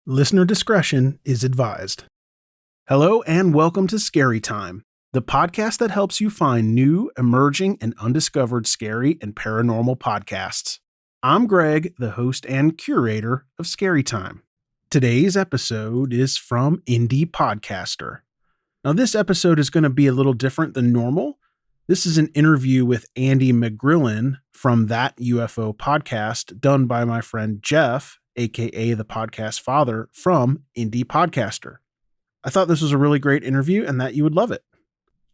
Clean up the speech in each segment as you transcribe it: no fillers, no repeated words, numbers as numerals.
Listener discretion is advised. Hello and welcome to Scary Time, the podcast that helps you find new, emerging, and undiscovered scary and paranormal podcasts. I'm Greg, the host and curator of Scary Time. Today's episode is from Indie Podcaster. Now, this episode is going to be a little different than normal. This is an interview with Andy McGrillen from That UFO Podcast, done by my friend Jeff, aka the podcast father, from Indie Podcaster. I thought this was a really great interview and that you would love it.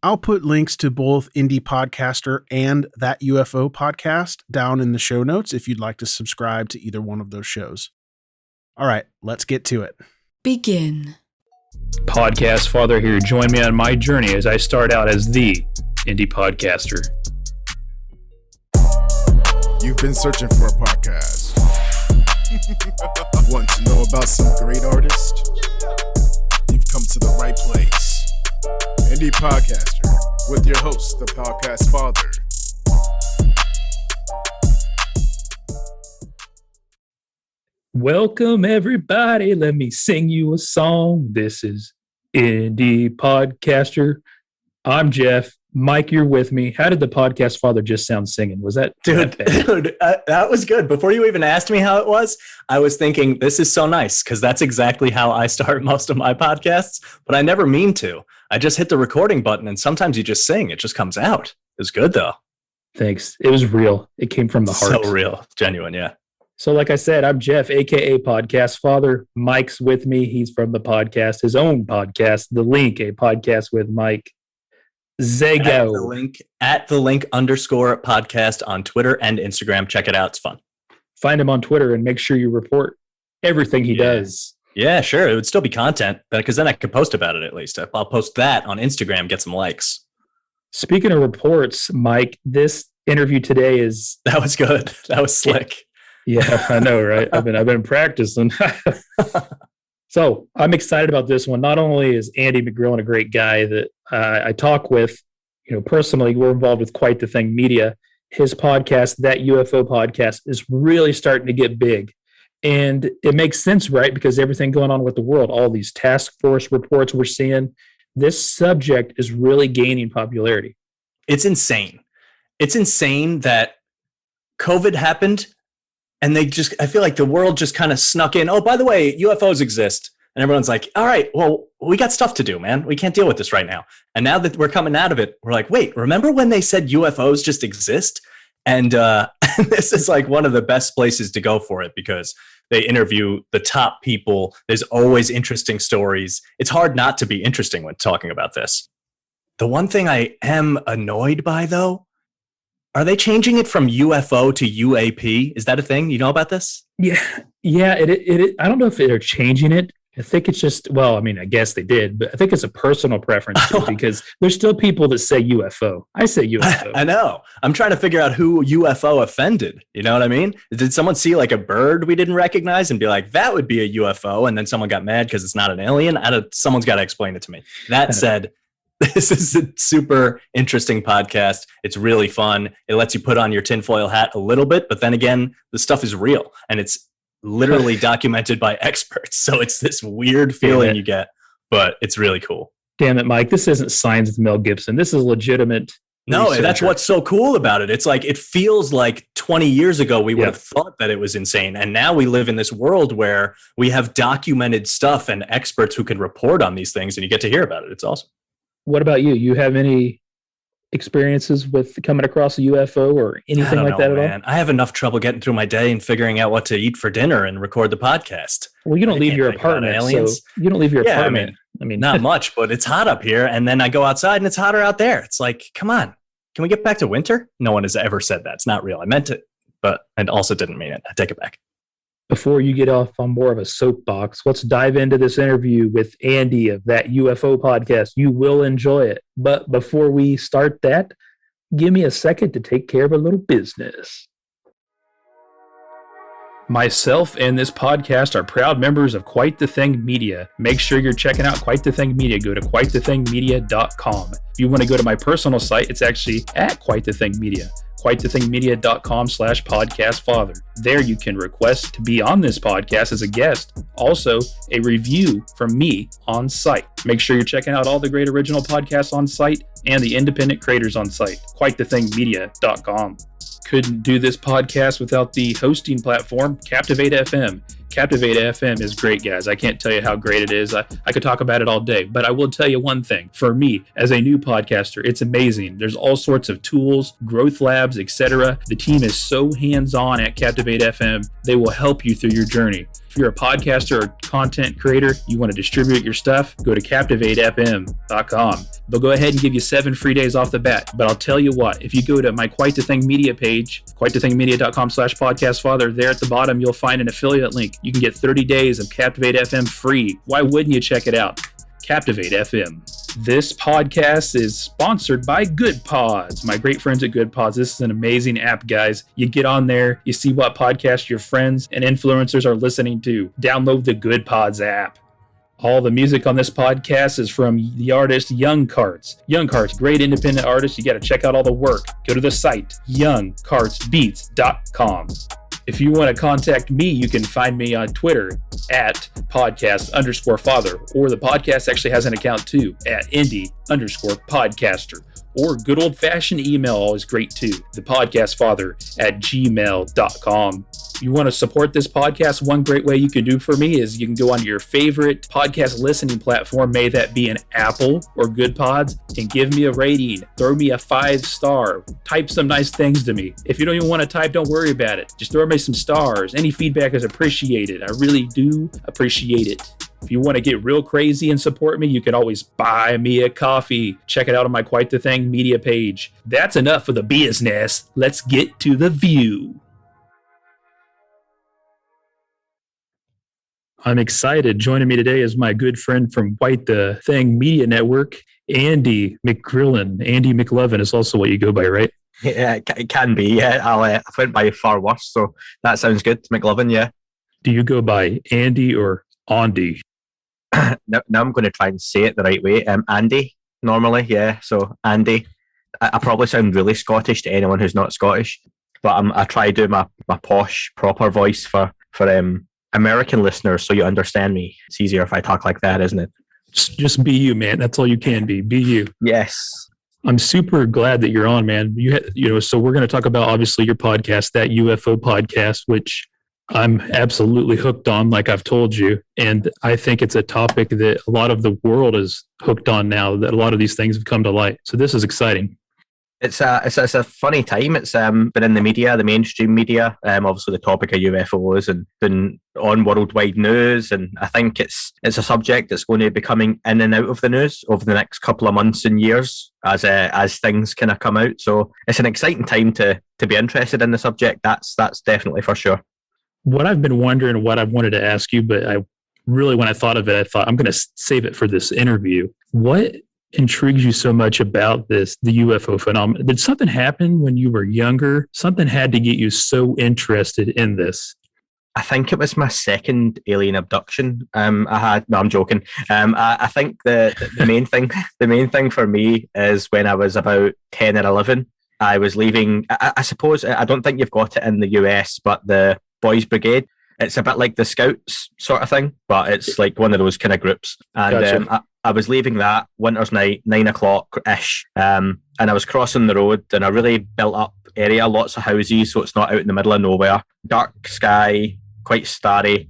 I'll put links to both Indie Podcaster and That UFO Podcast down in the show notes if you'd like to subscribe to either one of those shows. All right, let's get to it. Begin. Podcast father here. Join me on my journey as I start out as the Indie Podcaster. You've been searching for a podcast. Want to know about some great artists? You've come to the right place. Indie Podcaster with your host, the podcast father. Welcome everybody. Let me sing you a song. This is Indie Podcaster. I'm Jeff. Mike, you're with me. How did the podcast father just sound singing? Was that Dude, that was good. Before you even asked me how it was, I was thinking, this is so nice, because that's exactly how I start most of my podcasts, but I never mean to. I just hit the recording button, and sometimes you just sing. It just comes out. It was good, though. Thanks. It was real. It came from the heart. So real. Genuine, yeah. So like I said, I'm Jeff, a.k.a. Podcast Father. Mike's with me. He's from the podcast, his own podcast, The Link, a podcast with Mike. Zago. At the link _ podcast on Twitter and Instagram. Check it out. It's fun. Find him on Twitter and make sure you report everything he does. Yeah, sure. It would still be content, because then I could post about it at least. I'll post that on Instagram, get some likes. Speaking of reports, Mike, this interview today is... That was good. That was slick. Yeah, I know, right? I've been practicing. So I'm excited about this one. Not only is Andy McGrillen a great guy that I talk with, personally, we're involved with Quite the Thing Media. His podcast, That UFO Podcast, is really starting to get big. And it makes sense, right? Because everything going on with the world, all these task force reports we're seeing, this subject is really gaining popularity. It's insane. It's insane that COVID happened. And I feel like the world just kind of snuck in. Oh, by the way, UFOs exist. And everyone's like, all right, well, we got stuff to do, man. We can't deal with this right now. And now that we're coming out of it, we're like, wait, remember when they said UFOs just exist? And this is like one of the best places to go for it, because they interview the top people. There's always interesting stories. It's hard not to be interesting when talking about this. The one thing I am annoyed by, though, are they changing it from UFO to UAP? Is that a thing? You know about this? Yeah. It I don't know if they're changing it. I think it's just, I guess they did, but I think it's a personal preference too, because there's still people that say UFO. I say UFO. I know. I'm trying to figure out who UFO offended. You know what I mean? Did someone see like a bird we didn't recognize and be like, that would be a UFO? And then someone got mad because it's not an alien? Someone's got to explain it to me. That said, this is a super interesting podcast. It's really fun. It lets you put on your tinfoil hat a little bit, but then again, the stuff is real and it's literally documented by experts. So it's this weird feeling you get, but it's really cool. Damn it, Mike. This isn't Signs with Mel Gibson. This is legitimate. No, that's what's so cool about it. It's like, it feels like 20 years ago we would have thought that it was insane. And now we live in this world where we have documented stuff and experts who can report on these things and you get to hear about it. It's awesome. What about you? You have any experiences with coming across a UFO or anything like that at all? I have enough trouble getting through my day and figuring out what to eat for dinner and record the podcast. Well, you don't leave your apartment. So you don't leave your apartment. I mean, not much, but it's hot up here. And then I go outside and it's hotter out there. It's like, come on, can we get back to winter? No one has ever said that. It's not real. I meant it, but I also didn't mean it. I take it back. Before you get off on more of a soapbox, let's dive into this interview with Andy of That UFO Podcast. You will enjoy it. But before we start that, give me a second to take care of a little business. Myself and this podcast are proud members of Quite the Thing Media. Make sure you're checking out Quite the Thing Media. Go to quitethethingmedia.com. If you want to go to my personal site, it's actually at Quite the Thing Media. quitethethingmedia.com/podcastfather. There you can request to be on this podcast as a guest. Also, a review from me on site. Make sure you're checking out all the great original podcasts on site and the independent creators on site, quitethingmedia.com. Couldn't do this podcast without the hosting platform, Captivate FM. Captivate FM is great, guys. I can't tell you how great it is. I could talk about it all day, but I will tell you one thing. For me, as a new podcaster, it's amazing. There's all sorts of tools, growth labs, etc. The team is so hands-on at Captivate FM. They will help you through your journey. If you're a podcaster or content creator, you want to distribute your stuff, go to CaptivateFM.com. They'll go ahead and give you 7 free days off the bat. But I'll tell you what, if you go to my Quite the Thing Media page, quitethingmedia.com/podcastfather, there at the bottom, you'll find an affiliate link. You can get 30 days of Captivate FM free. Why wouldn't you check it out? Captivate FM. This podcast is sponsored by Good Pods, my great friends at Good Pods. This is an amazing app, guys. You get on there, you see what podcasts your friends and influencers are listening to. Download the Good Pods app. All the music on this podcast is from the artist Young Carts. Young Carts, great independent artist. You got to check out all the work. Go to the site, youngcartsbeats.com. If you want to contact me, you can find me on Twitter at podcast_father, or the podcast actually has an account too at indie_podcaster, or good old fashioned email, always great too, thepodcastfather@gmail.com. You want to support this podcast? One great way you can do for me is you can go on your favorite podcast listening platform, may that be an Apple or Good Pods, and give me a rating. Throw me a 5-star. Type some nice things to me. If you don't even want to type, don't worry about it. Just throw me some stars. Any feedback is appreciated. I really do appreciate it. If you want to get real crazy and support me, you can always buy me a coffee. Check it out on my Quite the Thing media page. That's enough for the business. Let's get to the view. I'm excited. Joining me today is my good friend from Quite the Thing Media Network, Andy McGrillen. Andy McLevin is also what you go by, right? Yeah, it can be. Yeah, I went by far worse, so that sounds good. McLevin, yeah. Do you go by Andy or Andy? Now I'm going to try and say it the right way. Andy, normally, yeah. So Andy. I probably sound really Scottish to anyone who's not Scottish, but I try to do my posh, proper voice for American listeners, so you understand me. It's easier if I talk like that, isn't it? Just be you, man. That's all you can be. Be you. Yes. I'm super glad that you're on, man. So we're going to talk about, obviously, your podcast, That UFO Podcast, which I'm absolutely hooked on, like I've told you. And I think it's a topic that a lot of the world is hooked on now, that a lot of these things have come to light. So this is exciting. It's a funny time. It's been in the media, the mainstream media. Obviously, the topic of UFOs and been on worldwide news. And I think it's a subject that's going to be coming in and out of the news over the next couple of months and years as things kind of come out. So it's an exciting time to be interested in the subject. That's definitely for sure. What I've been wondering, what I've wanted to ask you, but when I thought of it, I thought I'm going to save it for this interview. What intrigues you so much about the UFO phenomenon? Did something happen when you were younger? Something had to get you so interested in this. I think it was my second alien abduction. I'm joking. I think the main thing for me is when I was about 10 or 11. I was leaving. I suppose I don't think you've got it in the US, but the Boys Brigade. It's a bit like the Scouts sort of thing, but it's like one of those kind of groups. And Gotcha. I was leaving that winter's night, 9 o'clock-ish, and I was crossing the road in a really built-up area, lots of houses, so it's not out in the middle of nowhere. Dark sky, quite starry,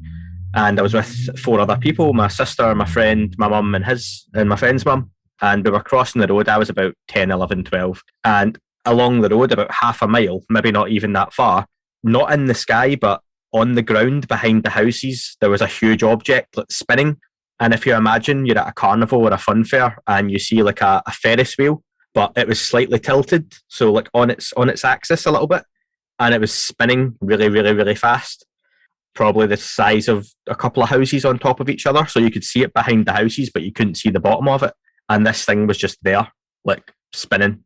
and I was with 4 other people, my sister, my friend, my mum and my friend's mum, and we were crossing the road. I was about 10, 11, 12, and along the road, about half a mile, maybe not even that far, not in the sky, but on the ground behind the houses, there was a huge object spinning. And if you imagine you're at a carnival or a fun fair and you see like a Ferris wheel, but it was slightly tilted, so like on its axis a little bit, and it was spinning really, really, really fast, probably the size of a couple of houses on top of each other. So you could see it behind the houses, but you couldn't see the bottom of it. And this thing was just there, like spinning.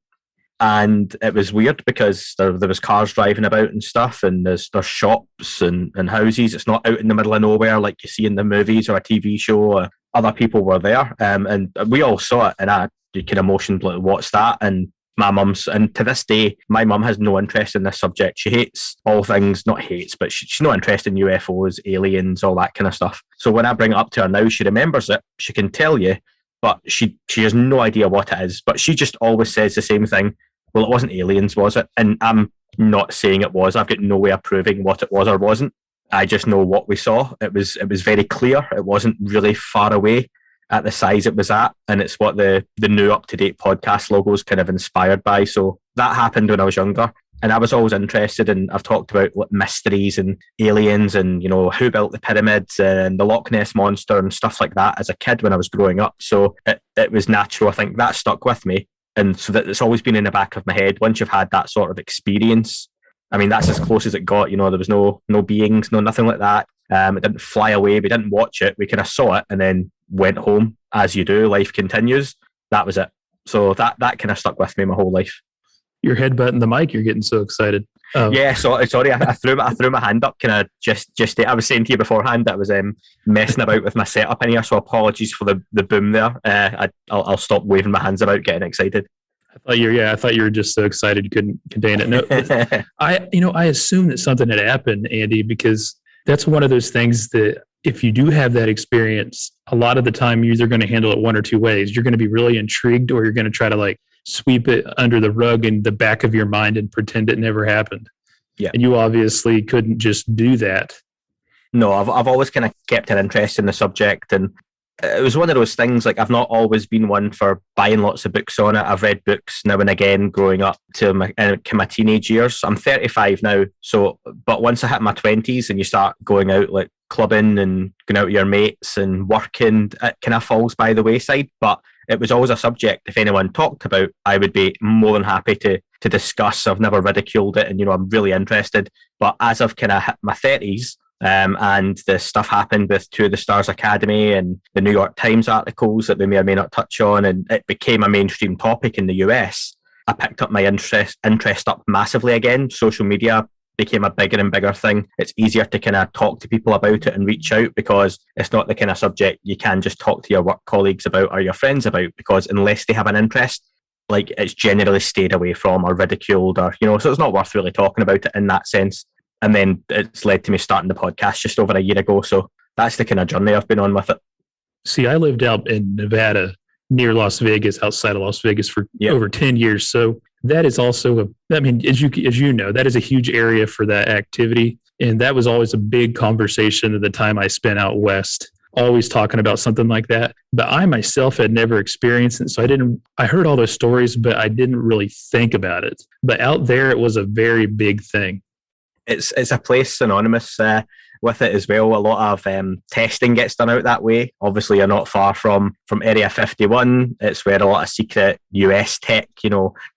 And it was weird because there was cars driving about and stuff, and there's shops and houses. It's not out in the middle of nowhere like you see in the movies or a TV show. Or other people were there, and we all saw it, and I kind of motioned like, "What's that?" And my mum's, and to this day, my mum has no interest in this subject. She hates all things, not hates, but she's no interest in UFOs, aliens, all that kind of stuff. So when I bring it up to her now, she remembers it. She can tell you, but she has no idea what it is. But she just always says the same thing. Well, it wasn't aliens, was it? And I'm not saying it was. I've got no way of proving what it was or wasn't. I just know what we saw. It was very clear. It wasn't really far away at the size it was at, and it's what the new up-to-date podcast logo is kind of inspired by. So that happened when I was younger, and I was always interested in, I've talked about mysteries and aliens and, who built the pyramids and the Loch Ness Monster and stuff like that as a kid when I was growing up. So it was natural. I think that stuck with me, and so that it's always been in the back of my head. Once you've had that sort of experience, I mean, that's as close as it got. There was no beings, nothing like that. It didn't fly away. We didn't watch it. We kind of saw it and then went home. As you do, life continues. That was it. So that kind of stuck with me my whole life. Your headbutting the mic. You're getting so excited. Yeah, sorry. I threw my hand up. Kind of just. I was saying to you beforehand that I was messing about with my setup in here. So apologies for the boom there. I'll stop waving my hands about, getting excited. I thought you were just so excited you couldn't contain it. No, I assume that something had happened, Andy, because that's one of those things that if you do have that experience, a lot of the time you're either going to handle it one or two ways. You're going to be really intrigued, or you're going to try to sweep it under the rug in the back of your mind and pretend it never happened. Yeah. And you obviously couldn't just do that. No, I've always kind of kept an interest in the subject, and it was one of those things, I've not always been one for buying lots of books on it. I've read books now and again growing up to my teenage years. I'm 35 now, but once I hit my 20s and you start going out clubbing and going out with your mates and working, it kind of falls by the wayside. But it was always a subject, if anyone talked about, I would be more than happy to discuss. I've never ridiculed it, and I'm really interested. But as I've kind of hit my 30s, and the stuff happened with Two of the Stars Academy and the New York Times articles that we may or may not touch on, and it became a mainstream topic in the US, I picked up my interest up massively again. Social media became a bigger and bigger thing. It's easier to kind of talk to people about it and reach out, because it's not the kind of subject you can just talk to your work colleagues about or your friends about, because unless they have an interest, it's generally stayed away from or ridiculed, or so it's not worth really talking about it in that sense. And then it's led to me starting the podcast just over a year ago. So that's the kind of journey I've been on with it. See, I lived out in Nevada near Las Vegas, outside of Las Vegas for over 10 years. So that is also, as you know, that is a huge area for that activity. And that was always a big conversation at the time I spent out west, always talking about something like that. But I myself had never experienced it. So I heard all those stories, but I didn't really think about it. But out there, it was a very big thing. It's a place synonymous with it as well. A lot of testing gets done out that way. Obviously, you're not far from Area 51. It's where a lot of secret US tech,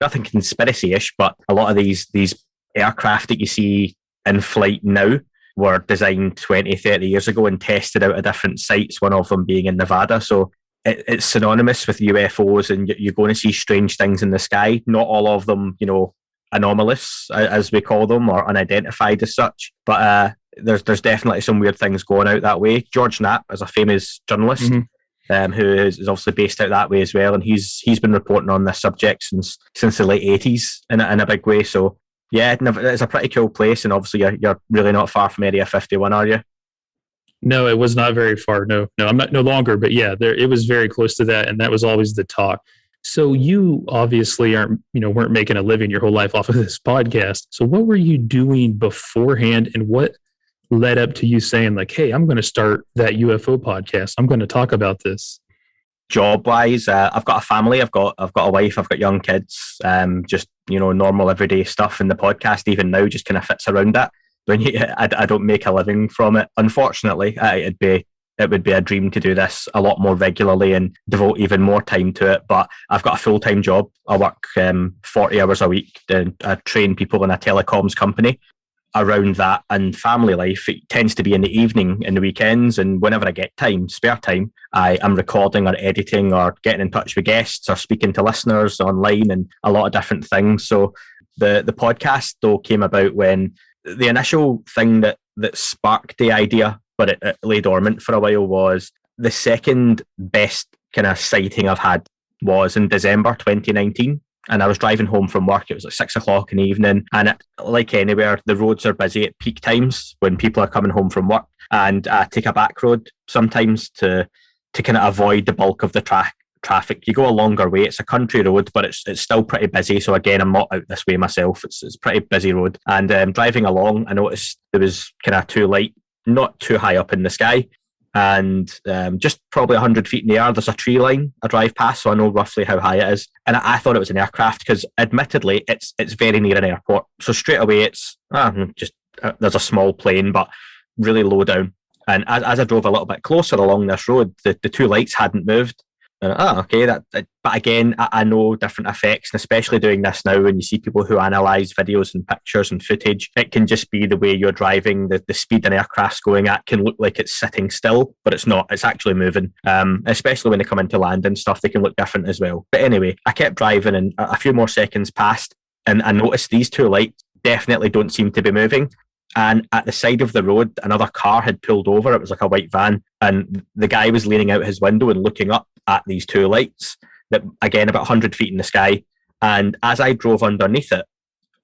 nothing conspiracy-ish, but a lot of these aircraft that you see in flight now were designed 20, 30 years ago and tested out at different sites, one of them being in Nevada. So it's synonymous with UFOs, and you're going to see strange things in the sky. Not all of them, anomalous, as we call them, or unidentified as such, but there's definitely some weird things going out that way. George Knapp is a famous journalist, who is obviously based out that way as well, and he's been reporting on this subject since the late 80s in a big way. So yeah, it's a pretty cool place, and obviously you're really not far from Area 51, are you? No, it was not very far. No, I'm not no longer, but yeah, it was very close to that, and that was always the talk. So you obviously weren't making a living your whole life off of this podcast. So what were you doing beforehand, and what led up to you saying hey, I'm going to start That UFO Podcast. I'm going to talk about this. Job wise, I've got a family. I've got a wife. I've got young kids. Just normal everyday stuff, and the podcast even now just kind of fits around that. I don't make a living from it, unfortunately. It would be a dream to do this a lot more regularly and devote even more time to it. But I've got a full-time job. I work 40 hours a week. I train people in a telecoms company. Around that and family life, it tends to be in the evening and the weekends. And whenever I get spare time, I am recording or editing or getting in touch with guests or speaking to listeners online and a lot of different things. So the podcast, though, came about when the initial thing that sparked the idea, but it lay dormant for a while, was the second best kind of sighting I've had was in December 2019. and I was driving home from work. It was like 6 o'clock in the evening, and like anywhere, the roads are busy at peak times when people are coming home from work, and I take a back road sometimes to kind of avoid the bulk of the traffic. You go a longer way. It's a country road, but it's still pretty busy. So again, I'm not out this way myself. It's a pretty busy road, and driving along, I noticed there was kind of two light, not too high up in the sky, and just probably 100 feet in the air, there's a tree line I drive past, so I know roughly how high it is. And I thought it was an aircraft because, admittedly, it's very near an airport. So straight away, it's there's a small plane, but really low down. And as I drove a little bit closer along this road, the two lights hadn't moved. Okay, but again, I know different effects, and especially doing this now, when you see people who analyse videos and pictures and footage, it can just be the way you're driving, the speed an aircraft's going at can look like it's sitting still, but it's not. It's actually moving. Especially when they come into land and stuff, they can look different as well. But anyway, I kept driving, and a few more seconds passed, and I noticed these two lights definitely don't seem to be moving. And at the side of the road, another car had pulled over. It was like a white van, and the guy was leaning out his window and looking up at these two lights that, again, about 100 feet in the sky. And as I drove underneath it,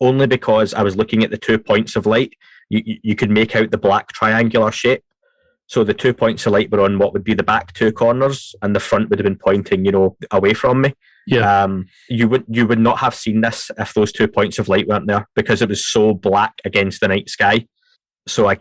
only because I was looking at the 2 points of light, you could make out the black triangular shape. So the 2 points of light were on what would be the back two corners, and the front would have been pointing, away from me. Yeah. You would not have seen this if those 2 points of light weren't there, because it was so black against the night sky. So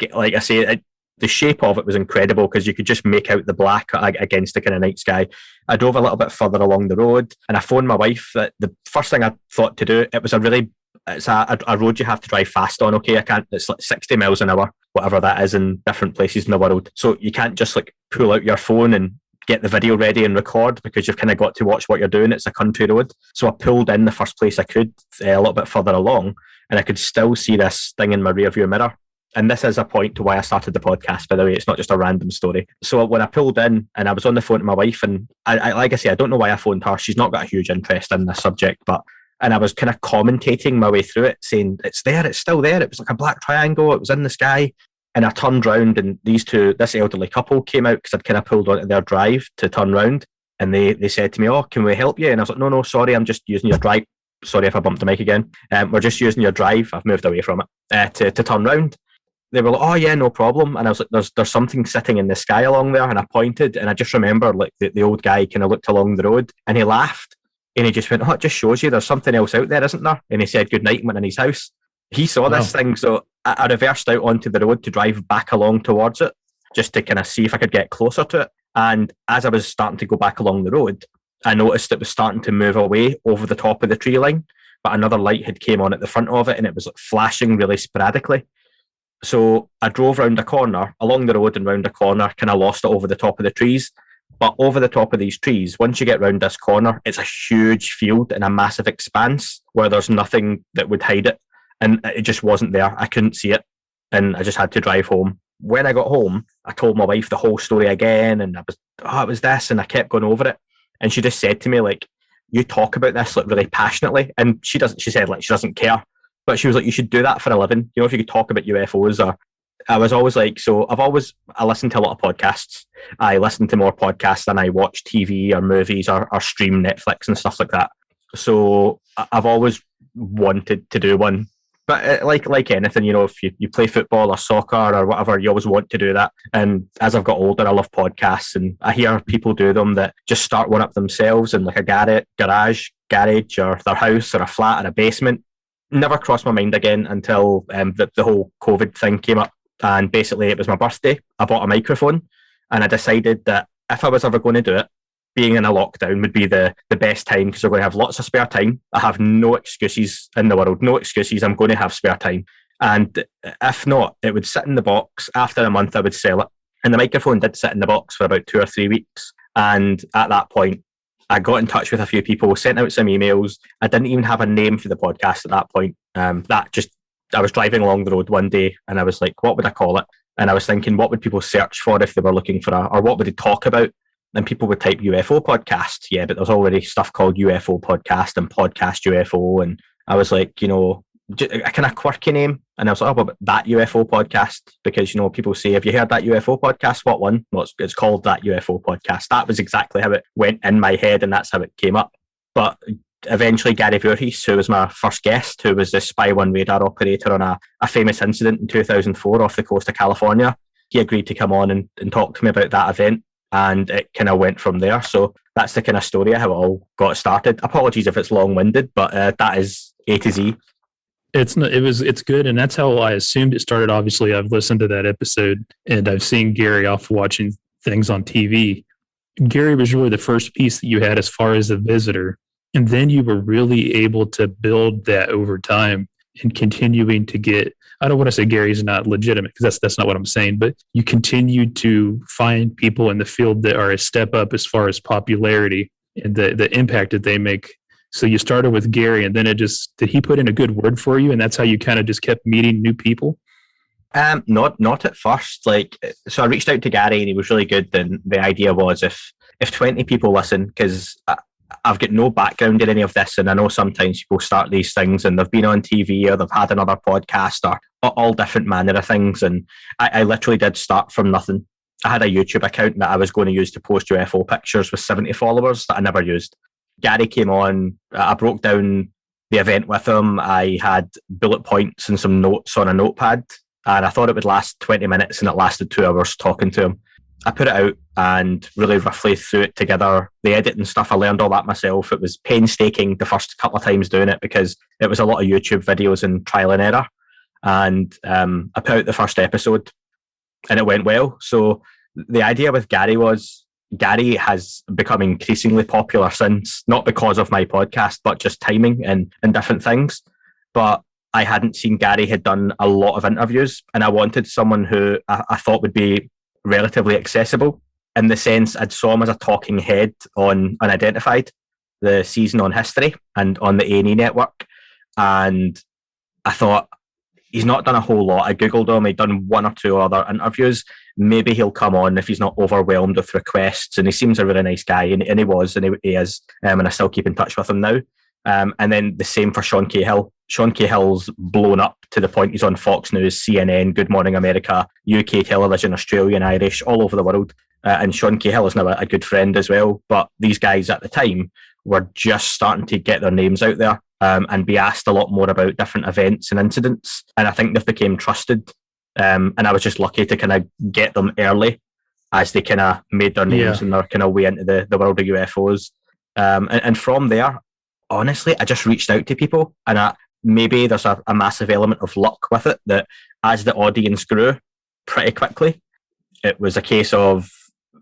the shape of it was incredible, because you could just make out the black against the kind of night sky. I drove a little bit further along the road, and I phoned my wife. That the first thing I thought to do, it's a road you have to drive fast on. Okay, it's like 60 miles an hour, whatever that is in different places in the world. So you can't just like pull out your phone and get the video ready and record, because you've kind of got to watch what you're doing. It's a country road. So I pulled in the first place I could, a little bit further along, and I could still see this thing in my rear view mirror. And this is a point to why I started the podcast, by the way. It's not just a random story. So when I pulled in and I was on the phone to my wife, and I like I say, I don't know why I phoned her. She's not got a huge interest in this subject, and I was kind of commentating my way through it, saying, it's there, it's still there. It was like a black triangle. It was in the sky. And I turned round, and this elderly couple came out, because I'd kind of pulled onto their drive to turn round. And they said to me, "Oh, can we help you?" And I was like, no, sorry, I'm just using your drive. Sorry if I bumped the mic again. We're just using your drive. I've moved away from it to turn round. They were like, "Oh yeah, no problem." And I was like, there's something sitting in the sky along there. And I pointed, and I just remember like the old guy kind of looked along the road, and he laughed, and he just went, "Oh, it just shows you there's something else out there, isn't there?" And he said goodnight and went in his house. He saw this thing, so I reversed out onto the road to drive back along towards it, just to kind of see if I could get closer to it. And as I was starting to go back along the road, I noticed it was starting to move away over the top of the tree line, but another light had came on at the front of it, and it was like flashing really sporadically. So I drove round a corner, along the road and round a corner, kind of lost it over the top of the trees. But over the top of these trees, once you get round this corner, it's a huge field and a massive expanse where there's nothing that would hide it. And it just wasn't there. I couldn't see it. And I just had to drive home. When I got home, I told my wife the whole story again. And it was this. And I kept going over it. And she just said to me, like, "You talk about this like really passionately." And she said like she doesn't care. But she was like, "You should do that for a living. If you could talk about UFOs." Or I was always like, I listen to a lot of podcasts. I listen to more podcasts than I watch TV or movies or stream Netflix and stuff like that. So I've always wanted to do one. But like anything, if you play football or soccer or whatever, you always want to do that. And as I've got older, I love podcasts, and I hear people do them that just start one up themselves in like a garage, or their house or a flat or a basement. Never crossed my mind again until the whole COVID thing came up. And basically it was my birthday. I bought a microphone, and I decided that if I was ever going to do it, being in a lockdown would be the best time, because we're going to have lots of spare time. I have no excuses in the world. No excuses. I'm going to have spare time. And if not, it would sit in the box. After a month, I would sell it. And the microphone did sit in the box for about 2 or 3 weeks. And at that point, I got in touch with a few people, sent out some emails. I didn't even have a name for the podcast at that point. I was driving along the road one day, and I was like, what would I call it? And I was thinking, what would people search for if they were looking for or what would they talk about? And people would type UFO podcast. Yeah, but there's already stuff called UFO podcast and podcast UFO. And I was like, a kind of quirky name. And I was like, oh, but That UFO Podcast, because, people say, have you heard That UFO Podcast? What one? Well, it's called That UFO Podcast. That was exactly how it went in my head, and that's how it came up. But eventually Gary Voorhees, who was my first guest, who was the Spy 1 radar operator on a famous incident in 2004 off the coast of California, he agreed to come on and talk to me about that event, and it kind of went from there. So that's the kind of story of how it all got started. Apologies if it's long-winded, but that is A to Z. It's good, and that's how I assumed it started. Obviously, I've listened to that episode, and I've seen Gary off watching things on TV. Gary was really the first piece that you had as far as a visitor, and then you were really able to build that over time and continuing to get. I don't want to say Gary's not legitimate, because that's not what I'm saying, but you continue to find people in the field that are a step up as far as popularity and the impact that they make. So you started with Gary, and then did he put in a good word for you, and that's how you kind of just kept meeting new people? Not at first. So I reached out to Gary, and he was really good. And the idea was if 20 people listen, because I've got no background in any of this, and I know sometimes people start these things and they've been on TV or they've had another podcast or all different manner of things. And I literally did start from nothing. I had a YouTube account that I was going to use to post UFO pictures with 70 followers that I never used. Gary came on, I broke down the event with him. I had bullet points and some notes on a notepad, and I thought it would last 20 minutes, and it lasted 2 hours talking to him. I put it out and really roughly threw it together. The editing stuff, I learned all that myself. It was painstaking the first couple of times doing it, because it was a lot of YouTube videos and trial and error. And I put out the first episode, and it went well. So the idea with Gary was, Gary has become increasingly popular since, not because of my podcast, but just timing and different things. But I hadn't seen Gary had done a lot of interviews, and I wanted someone who I thought would be relatively accessible, in the sense I'd saw him as a talking head on Unidentified, the season on history, and on the A&E network. And I thought, he's not done a whole lot. I Googled him. He'd done 1 or 2 other interviews. Maybe he'll come on if he's not overwhelmed with requests. And he seems a really nice guy, and he was, and he is. And I still keep in touch with him now. And then the same for Sean Cahill. Sean Cahill's blown up to the point he's on Fox News, CNN, Good Morning America, UK television, Australian, Irish, all over the world. And Sean Cahill is now a good friend as well. But these guys at the time were just starting to get their names out there. And be asked a lot more about different events and incidents. And I think they've become trusted. And I was just lucky to kind of get them early as they kind of made their names and their kind of way into the world of UFOs. And from there, honestly, I just reached out to people. And maybe there's a massive element of luck with it, that as the audience grew pretty quickly, it was a case of,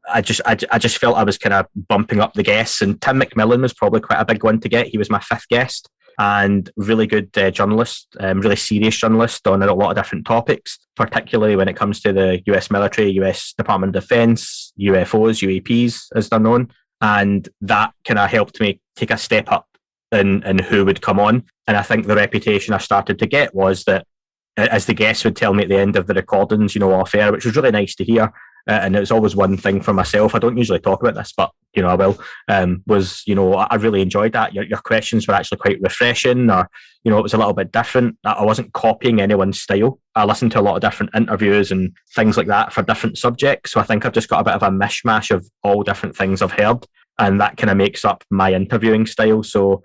I just felt I was kind of bumping up the guests. And Tim McGrillen was probably quite a big one to get. He was my 5th guest. And really good journalist, really serious journalist on a lot of different topics, particularly when it comes to the US military, US Department of Defense, UFOs, UAPs, as they're known. And that kind of helped me take a step up in who would come on. And I think the reputation I started to get was that, as the guests would tell me at the end of the recordings, off air, which was really nice to hear. And it was always one thing for myself. I don't usually talk about this, but I will. I really enjoyed that. Your questions were actually quite refreshing, or it was a little bit different. I wasn't copying anyone's style. I listened to a lot of different interviews and things like that for different subjects. So I think I've just got a bit of a mishmash of all different things I've heard, and that kind of makes up my interviewing style. So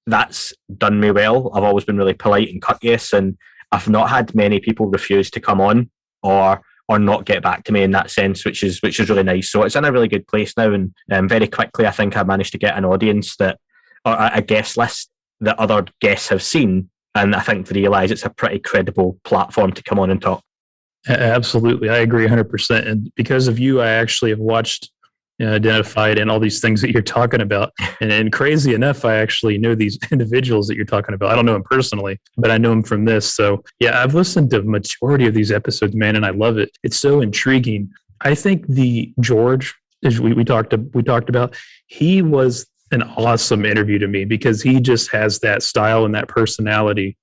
that's done me well. I've always been really polite and courteous, and I've not had many people refuse to come on or not get back to me in that sense, which is really nice. So it's in a really good place now, and very quickly I think I managed to get an audience or a guest list that other guests have seen, and I think to realise it's a pretty credible platform to come on and talk. Absolutely, I agree 100%. And because of you, I actually have watched Identified and all these things that you're talking about. And crazy enough, I actually know these individuals that you're talking about. I don't know them personally, but I know them from this. So yeah, I've listened to the majority of these episodes, man, and I love it. It's so intriguing. I think the George, as we talked about, he was an awesome interview to me, because he just has that style and that personality.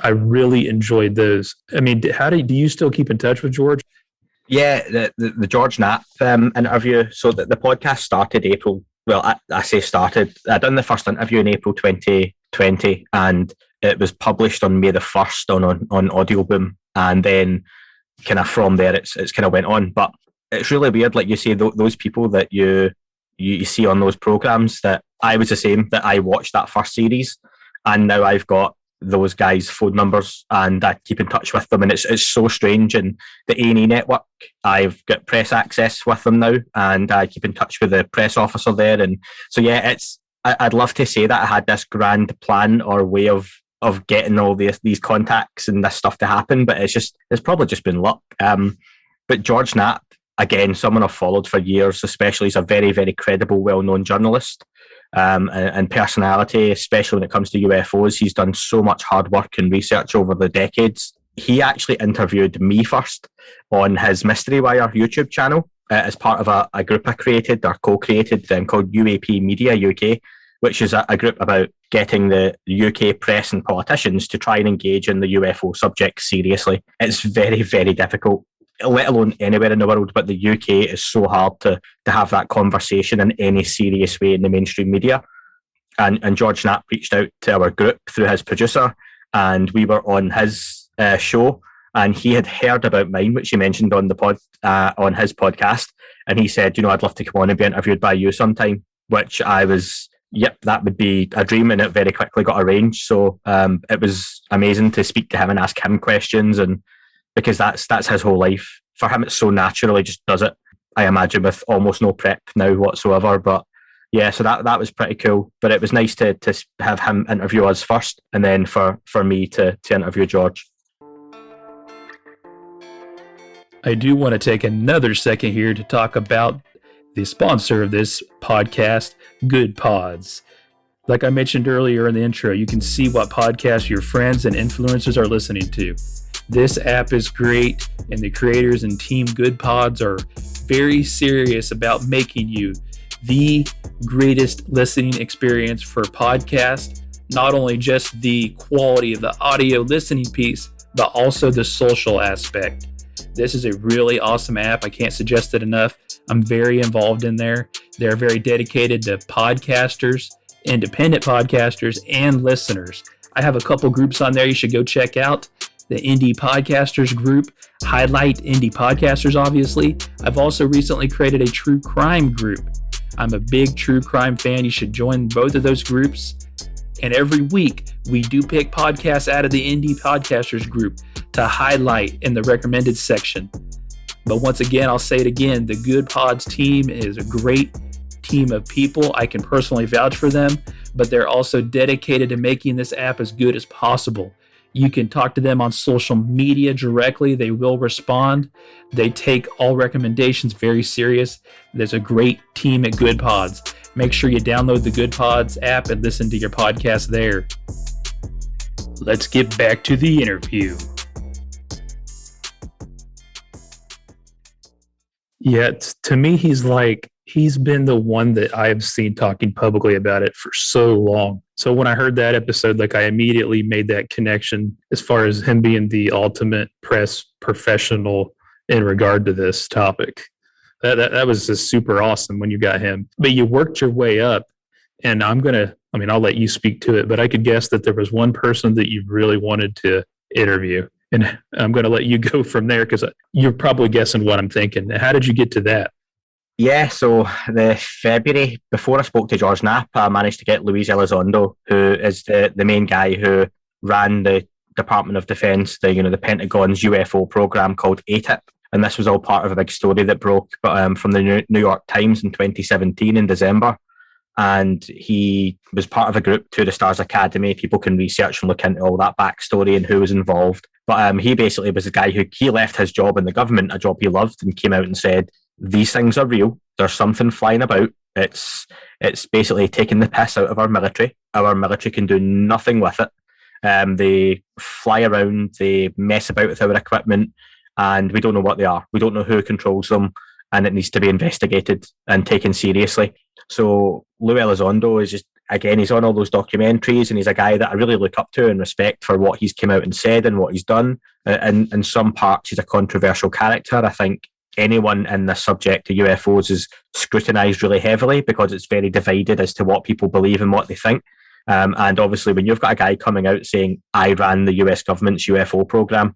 I really enjoyed those. I mean, do you still keep in touch with George? Yeah, the George Knapp interview. So the podcast started April. Well, I say started. I done the first interview in April 2020, and it was published on May the 1st on Audio Boom. And then kind of from there, it's kind of went on. But it's really weird, like you say, those people that you see on those programs that I was the same, that I watched that first series, and now I've got those guys' phone numbers and I keep in touch with them, and it's so strange. And the A&E network, I've got press access with them now, and I keep in touch with the press officer there. And so yeah, I'd love to say that I had this grand plan or way of getting all these contacts and this stuff to happen, but it's probably just been luck. But George Knapp, again, someone I've followed for years, especially, he's a very, very credible, well-known journalist and personality, especially when it comes to UFOs. He's done so much hard work and research over the decades. He actually interviewed me first on his Mystery Wire YouTube channel as part of a group I created or co-created called UAP Media UK, which is a group about getting the UK press and politicians to try and engage in the UFO subject seriously. It's very, very difficult, let alone anywhere in the world, but the UK is so hard to have that conversation in any serious way in the mainstream media. And George Knapp reached out to our group through his producer, and we were on his show, and he had heard about mine, which he mentioned on on his podcast, and he said, I'd love to come on and be interviewed by you sometime, which I was, yep, that would be a dream, and it very quickly got arranged. So it was amazing to speak to him and ask him questions, and because that's his whole life. For him, it's so natural, he just does it, I imagine, with almost no prep now whatsoever. But yeah, so that was pretty cool. But it was nice to have him interview us first, and then for me to interview George. I do want to take another second here to talk about the sponsor of this podcast, Good Pods. Like I mentioned earlier in the intro, you can see what podcasts your friends and influencers are listening to. This app is great, and the creators and team Good Pods are very serious about making you the greatest listening experience for podcasts, not only just the quality of the audio listening piece, but also the social aspect. This is a really awesome app. I can't suggest it enough. I'm very involved in there. They're very dedicated to podcasters, independent podcasters, and listeners. I have a couple groups on there you should go check out. The Indie Podcasters group, highlight indie podcasters, obviously. I've also recently created a true crime group. I'm a big true crime fan. You should join both of those groups. And every week, we do pick podcasts out of the Indie Podcasters group to highlight in the recommended section. But once again, I'll say it again, the Good Pods team is a great team of people. I can personally vouch for them, but they're also dedicated to making this app as good as possible. You can talk to them on social media directly. They will respond. They take all recommendations very serious. There's a great team at Good Pods. Make sure you download the Good Pods app and listen to your podcast there. Let's get back to the interview. Yeah, to me, he's been the one that I have seen talking publicly about it for so long. So when I heard that episode, I immediately made that connection as far as him being the ultimate press professional in regard to this topic. That was just super awesome when you got him. But you worked your way up, and I'll let you speak to it, but I could guess that there was one person that you really wanted to interview. And I'm going to let you go from there because you're probably guessing what I'm thinking. How did you get to that? Yeah, so the February, before I spoke to George Knapp, I managed to get Luis Elizondo, who is the main guy who ran the Department of Defense, the Pentagon's UFO program called ATIP. And this was all part of a big story that broke from the New York Times in 2017 in December. And he was part of a group to the Stars Academy. People can research and look into all that backstory and who was involved. But he basically was the guy he left his job in the government, a job he loved, and came out and said, these things are real. There's something flying about. It's basically taking the piss out of our military. Our military can do nothing with it. They fly around, they mess about with our equipment, and we don't know what they are. We don't know who controls them, and it needs to be investigated and taken seriously. So Lou Elizondo is just, again, he's on all those documentaries, and he's a guy that I really look up to and respect for what he's come out and said and what he's done. And in some parts, he's a controversial character. I think anyone in this subject of UFOs is scrutinised really heavily because it's very divided as to what people believe and what they think. And obviously, when you've got a guy coming out saying, I ran the US government's UFO program,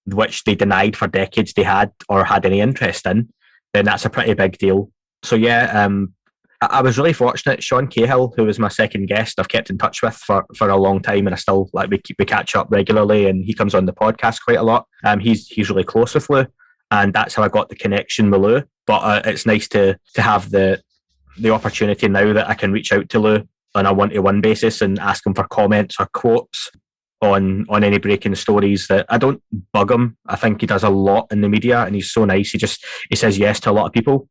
which they denied for decades they had or had any interest in, then that's a pretty big deal. So yeah, I was really fortunate. Sean Cahill, who was my second guest, I've kept in touch with for a long time, and I still we catch up regularly, and he comes on the podcast quite a lot. He's really close with Lou, and that's how I got the connection with Lou. But it's nice to have the opportunity now that I can reach out to Lou on a one-to-one basis and ask him for comments or quotes on any breaking stories. That I don't bug him. I think he does a lot in the media, and he's so nice. He says yes to a lot of people.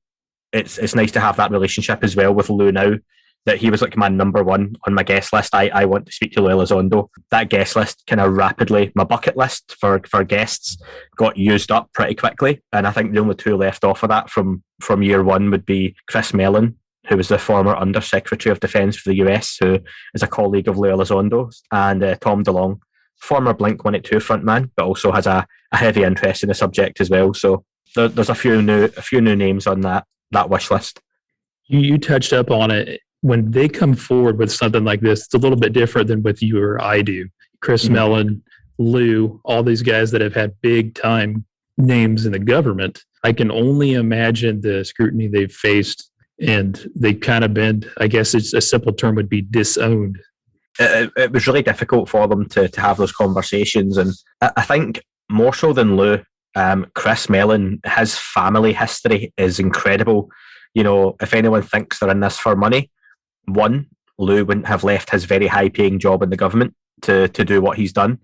It's nice to have that relationship as well with Lou now, that he was like my number one on my guest list. I want to speak to Lou Elizondo. That guest list kind of rapidly, my bucket list for guests got used up pretty quickly. And I think the only two left off of that from year one would be Chris Mellon, who was the former Undersecretary of Defence for the US, who is a colleague of Lou Elizondo, and Tom DeLonge, former Blink-182 frontman, but also has a heavy interest in the subject as well. So there's a few new names on that wish list. You touched up on it. When they come forward with something like this, it's a little bit different than with you or I do. Chris Mellon, Lou, all these guys that have had big time names in the government. I can only imagine the scrutiny they've faced, and they've kind of been, I guess it's a simple term would be disowned. It was really difficult for them to have those conversations. And I think more so than Lou, Chris Mellon, his family history is incredible. You know, if anyone thinks they're in this for money, one, Lou wouldn't have left his very high-paying job in the government to do what he's done.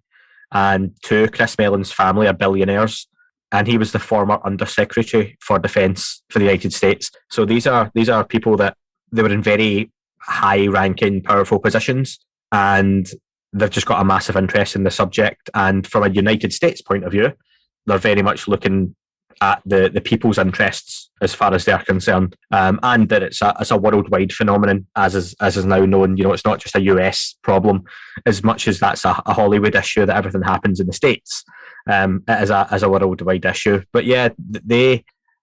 And two, Chris Mellon's family are billionaires, and he was the former Undersecretary for Defence for the United States. So these are people that they were in very high-ranking, powerful positions, and they've just got a massive interest in the subject. And from a United States point of view, they're very much looking at the people's interests as far as they're concerned, and that it's a worldwide phenomenon, as is now known. You know, it's not just a US problem as much as that's a Hollywood issue, that everything happens in the States. As a worldwide issue. But yeah, they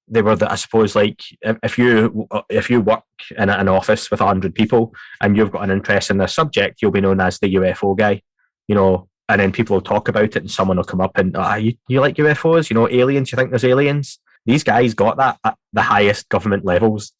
were I suppose, like if you work in an office with 100 people and you've got an interest in this subject, you'll be known as the UFO guy, you know. And then people will talk about it, and someone will come up and, you like UFOs? You know, aliens? You think there's aliens? These guys got that at the highest government levels.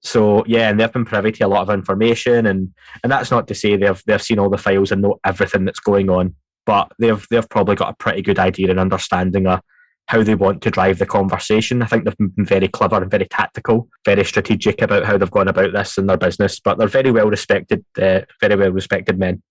So yeah, and they've been privy to a lot of information, and that's not to say they've seen all the files and know everything that's going on, but they've probably got a pretty good idea and understanding of how they want to drive the conversation. I think they've been very clever and very tactical, very strategic about how they've gone about this in their business. But they're very well respected men.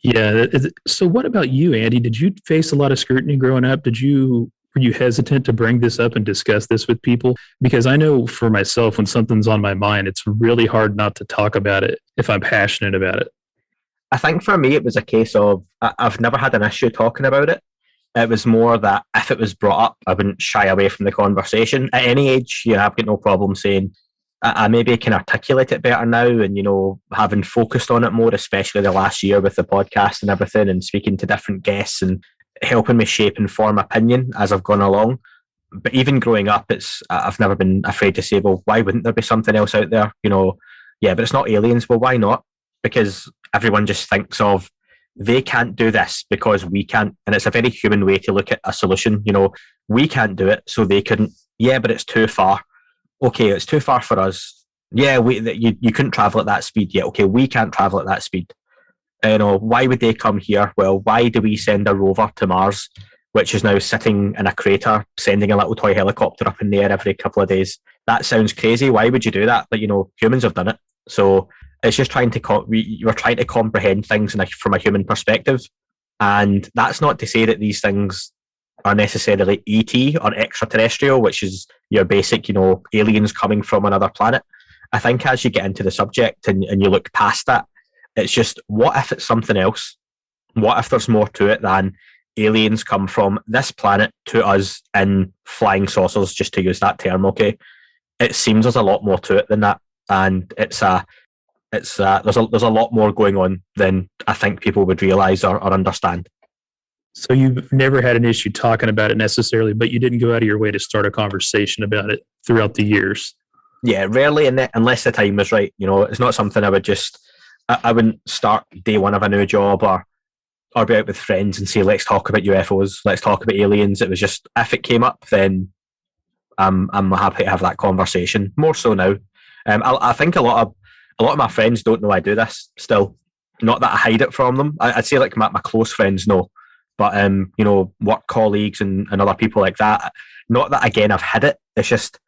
Yeah. So what about you, Andy? Did you face a lot of scrutiny growing up? Were you hesitant to bring this up and discuss this with people? Because I know for myself, when something's on my mind, it's really hard not to talk about it if I'm passionate about it. I think for me, it was a case of I've never had an issue talking about it. It was more that if it was brought up, I wouldn't shy away from the conversation. At any age, I've got no problem saying, I maybe can articulate it better now, and, you know, having focused on it more, especially the last year with the podcast and everything, and speaking to different guests and helping me shape and form opinion as I've gone along. But even growing up, I've never been afraid to say, well, why wouldn't there be something else out there? You know, yeah, but it's not aliens. Well, why not? Because everyone just thinks of, they can't do this because we can't. And it's a very human way to look at a solution. You know, we can't do it, so they couldn't. Yeah, but it's too far. Okay, it's too far for us. Yeah, you couldn't travel at that speed. Yeah, okay, we can't travel at that speed. You know, why would they come here? Well, why do we send a rover to Mars, which is now sitting in a crater, sending a little toy helicopter up in the air every couple of days? That sounds crazy. Why would you do that? But, you know, humans have done it. So it's just we're trying to comprehend things from a human perspective. And that's not to say that these things are necessarily ET or extraterrestrial, which is your basic, you know, aliens coming from another planet. I think as you get into the subject and you look past that, it's just, what if it's something else? What if there's more to it than aliens come from this planet to us in flying saucers, just to use that term, okay? It seems there's a lot more to it than that. And there's a lot more going on than I think people would realise or understand. So you've never had an issue talking about it necessarily, but you didn't go out of your way to start a conversation about it throughout the years. Yeah, rarely, unless the time was right. You know, it's not something I wouldn't start day one of a new job or be out with friends and say, let's talk about UFOs, let's talk about aliens. It was just, if it came up, then I'm happy to have that conversation. More so now. I think a lot of my friends don't know I do this still. Not that I hide it from them. I'd say like my close friends know, but work colleagues and other people like that. Not that again I've hid it. It's just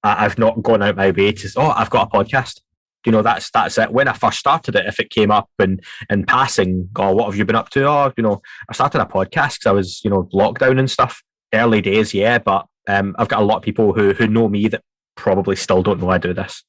I've not gone out my way to. Oh, I've got a podcast. That's it. When I first started it, if it came up in passing, what have you been up to? I started a podcast because I was, lockdown and stuff. Early days, yeah, but I've got a lot of people who know me that probably still don't know I do this.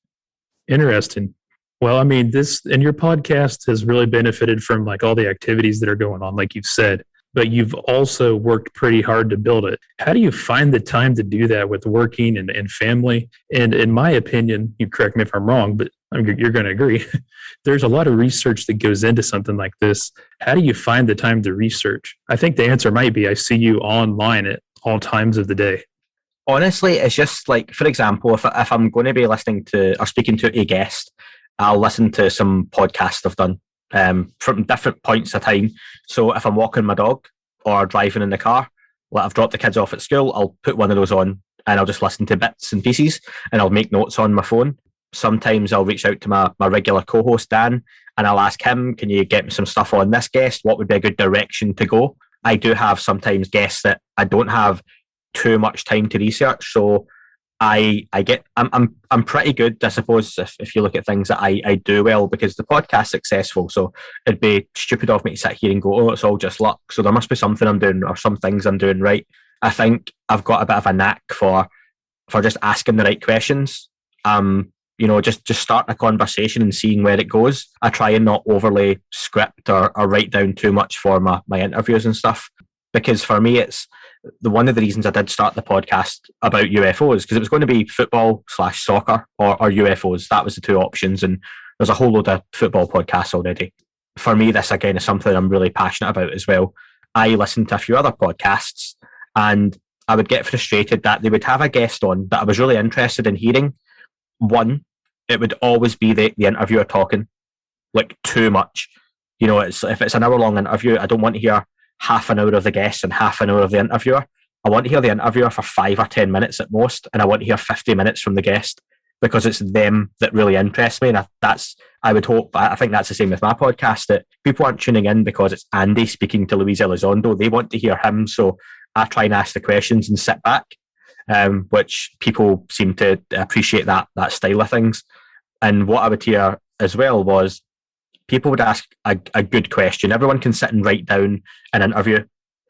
Interesting. Well, I mean, your podcast has really benefited from like all the activities that are going on, like you've said, but you've also worked pretty hard to build it. How do you find the time to do that with working and family? And in my opinion, you correct me if I'm wrong, but you're going to agree. There's a lot of research that goes into something like this. How do you find the time to research? I think the answer might be I see you online at all times of the day. Honestly, it's just like, for example, if I'm going to be listening to or speaking to a guest, I'll listen to some podcasts I've done from different points of time. So if I'm walking my dog or driving in the car, like I've dropped the kids off at school, I'll put one of those on and I'll just listen to bits and pieces and I'll make notes on my phone. Sometimes I'll reach out to my regular co-host, Dan, and I'll ask him, can you get me some stuff on this guest? What would be a good direction to go? I do have sometimes guests that I don't have too much time to research. So I'm pretty good, I suppose, if you look at things that I do well, because the podcast's successful. So it'd be stupid of me to sit here and go, oh, it's all just luck. So there must be something I'm doing or some things I'm doing right. I think I've got a bit of a knack for just asking the right questions. Just start a conversation and seeing where it goes. I try and not overly script or write down too much for my interviews and stuff. Because for me, it's one of the reasons I did start the podcast about UFOs, because it was going to be football/soccer or UFOs. That was the two options. And there's a whole load of football podcasts already. For me, this again is something I'm really passionate about as well. I listened to a few other podcasts and I would get frustrated that they would have a guest on that I was really interested in hearing. One, it would always be the interviewer talking like too much. If it's an hour-long interview, I don't want to hear half an hour of the guest and half an hour of the interviewer. I want to hear the interviewer for 5 or 10 minutes at most, and I want to hear 50 minutes from the guest because it's them that really interest me. And I think that's the same with my podcast, that people aren't tuning in because it's Andy speaking to Luis Elizondo. They want to hear him, so I try and ask the questions and sit back, which people seem to appreciate that style of things. And what I would hear as well was people would ask a good question. Everyone can sit and write down an interview.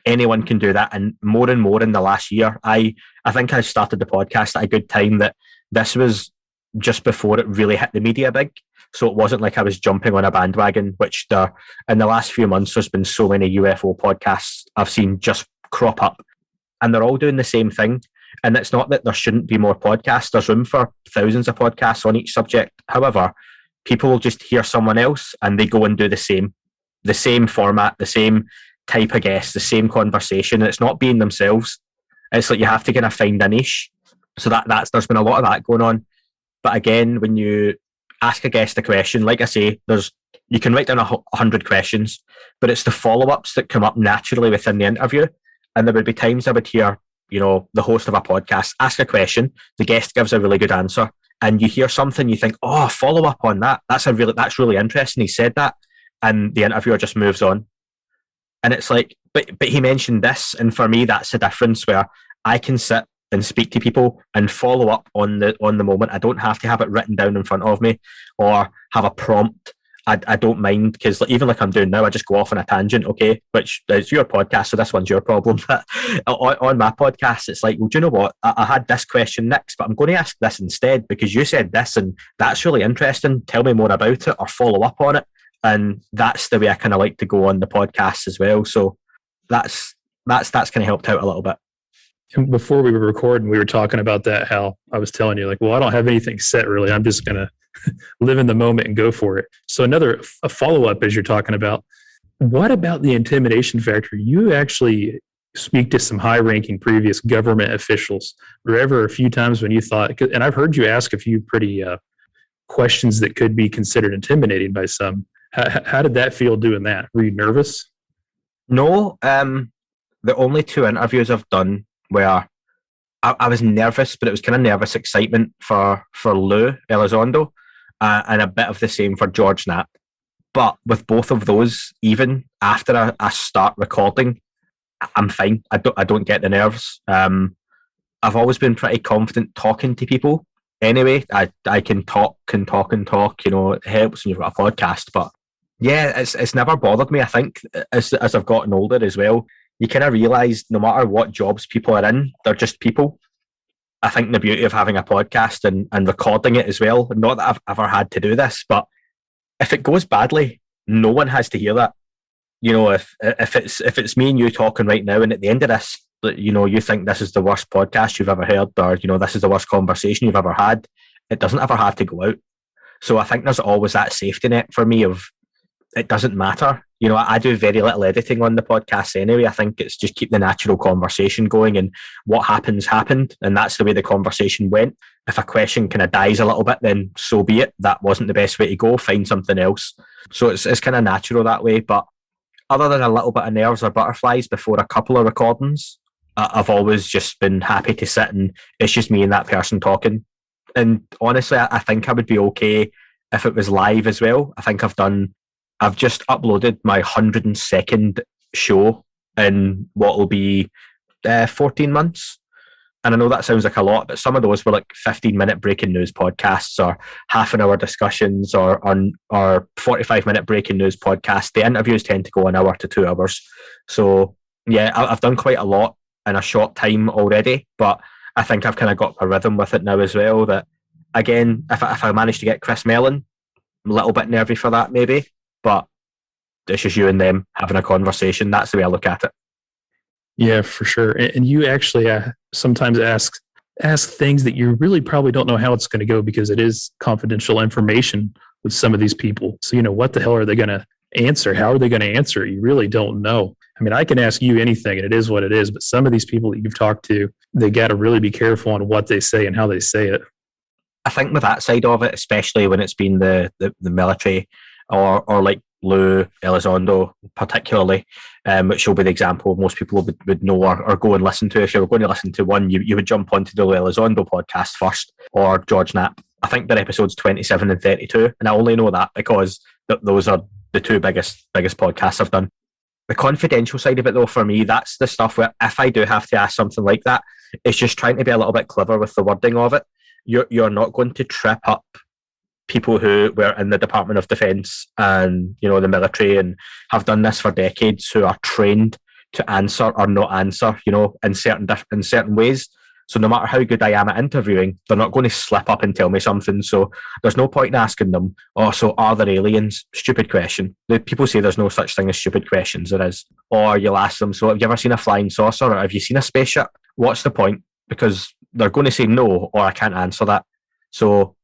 Anyone can do that. And more in the last year, I think I started the podcast at a good time, that this was just before it really hit the media big. So it wasn't like I was jumping on a bandwagon, which in the last few months, there's been so many UFO podcasts I've seen just crop up. And they're all doing the same thing. And it's not that there shouldn't be more podcasts. There's room for thousands of podcasts on each subject. However, people will just hear someone else and they go and do the same format, the same type of guest, the same conversation. And it's not being themselves. It's like you have to kind of find a niche. So there's been a lot of that going on. But again, when you ask a guest a question, like I say, you can write down 100 questions, but it's the follow-ups that come up naturally within the interview. And there would be times I would hear, the host of a podcast ask a question, the guest gives a really good answer, and you hear something, you think, oh, follow up on that. That's really interesting. He said that, and the interviewer just moves on. And it's like, but he mentioned this, and for me, that's the difference where I can sit and speak to people and follow up on the moment. I don't have to have it written down in front of me or have a prompt. I don't mind, because even like I'm doing now, I just go off on a tangent, okay, which is your podcast, so this one's your problem. But on my podcast, it's like, well, do you know what? I had this question next, but I'm going to ask this instead because you said this, and that's really interesting. Tell me more about it or follow up on it. And that's the way I kind of like to go on the podcast as well. So that's kind of helped out a little bit. And before we were recording, we were talking about that, how I was telling you, like, well, I don't have anything set really. I'm just going to live in the moment and go for it. So a follow-up, as you're talking about, what about the intimidation factor? You actually speak to some high-ranking previous government officials. Were ever a few times when you thought, and I've heard you ask a few pretty questions that could be considered intimidating by some. How did that feel doing that? Were you nervous? No. The only 2 interviews I've done where I was nervous, but it was kind of nervous excitement for Lou Elizondo, and a bit of the same for George Knapp. But with both of those, even after I start recording, I'm fine. I don't get the nerves. I've always been pretty confident talking to people. Anyway, I can talk and talk and talk. You know, it helps when you've got a podcast. But yeah, it's never bothered me. I think as I've gotten older as well, you kind of realise no matter what jobs people are in, they're just people. I think the beauty of having a podcast and recording it as well, not that I've ever had to do this, but if it goes badly, no one has to hear that. You know, if it's me and you talking right now, and at the end of this, you know, you think this is the worst podcast you've ever heard, or, you know, this is the worst conversation you've ever had, it doesn't ever have to go out. So I think there's always that safety net for me of, it doesn't matter. You know, I do very little editing on the podcast anyway. I think it's just keep the natural conversation going, and what happened. And that's the way the conversation went. If a question kind of dies a little bit, then so be it. That wasn't the best way to go. Find something else. So it's kind of natural that way. But other than a little bit of nerves or butterflies before a couple of recordings, I've always just been happy to sit and it's just me and that person talking. And honestly, I think I would be okay if it was live as well. I think I've just uploaded my 102nd show in what will be 14 months. And I know that sounds like a lot, but some of those were like 15-minute breaking news podcasts, or half-an-hour discussions, or 45-minute breaking news podcasts. The interviews tend to go an hour to 2 hours. So yeah, I've done quite a lot in a short time already, but I think I've kind of got a rhythm with it now as well. That again, if I manage to get Chris Mellon, I'm a little bit nervy for that maybe, but it's just you and them having a conversation. That's the way I look at it. Yeah, for sure. And you actually sometimes ask things that you really probably don't know how it's going to go, because it is confidential information with some of these people. So, you know, what the hell are they going to answer? How are they going to answer? You really don't know. I mean, I can ask you anything and it is what it is, but some of these people that you've talked to, they got to really be careful on what they say and how they say it. I think with that side of it, especially when it's been the military or like Lou Elizondo particularly, which will be the example most people would know or go and listen to. If you were going to listen to one, you would jump onto the Lou Elizondo podcast first, or George Knapp. I think they're episodes 27 and 32, and I only know that because those are the two biggest podcasts I've done. The confidential side of it, though, for me, that's the stuff where if I do have to ask something like that, it's just trying to be a little bit clever with the wording of it. You're not going to trip up people who were in the Department of Defence and, you know, the military and have done this for decades, who are trained to answer or not answer, you know, in certain ways. So no matter how good I am at interviewing, they're not going to slip up and tell me something. So there's no point in asking them, oh, so are there aliens? Stupid question. The people say there's no such thing as stupid questions. There is. Or you'll ask them, so have you ever seen a flying saucer, or have you seen a spaceship? What's the point? Because they're going to say no, or I can't answer that. So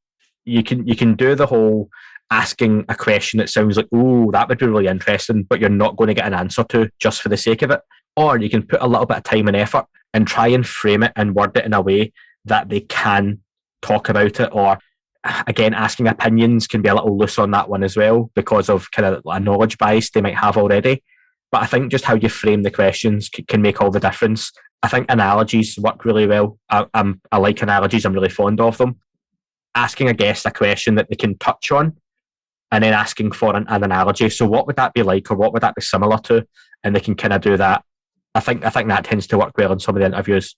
you can do the whole asking a question that sounds like, oh, that would be really interesting, but you're not going to get an answer to just for the sake of it. Or you can put a little bit of time and effort and try and frame it and word it in a way that they can talk about it. Or again, asking opinions can be a little loose on that one as well, because of kind of a knowledge bias they might have already. But I think just how you frame the questions can make all the difference. I think analogies work really well. I like analogies. I'm really fond of them. Asking a guest a question that they can touch on, and then asking for an analogy. So what would that be like, or what would that be similar to? And they can kind of do that. I think that tends to work well in some of the interviews.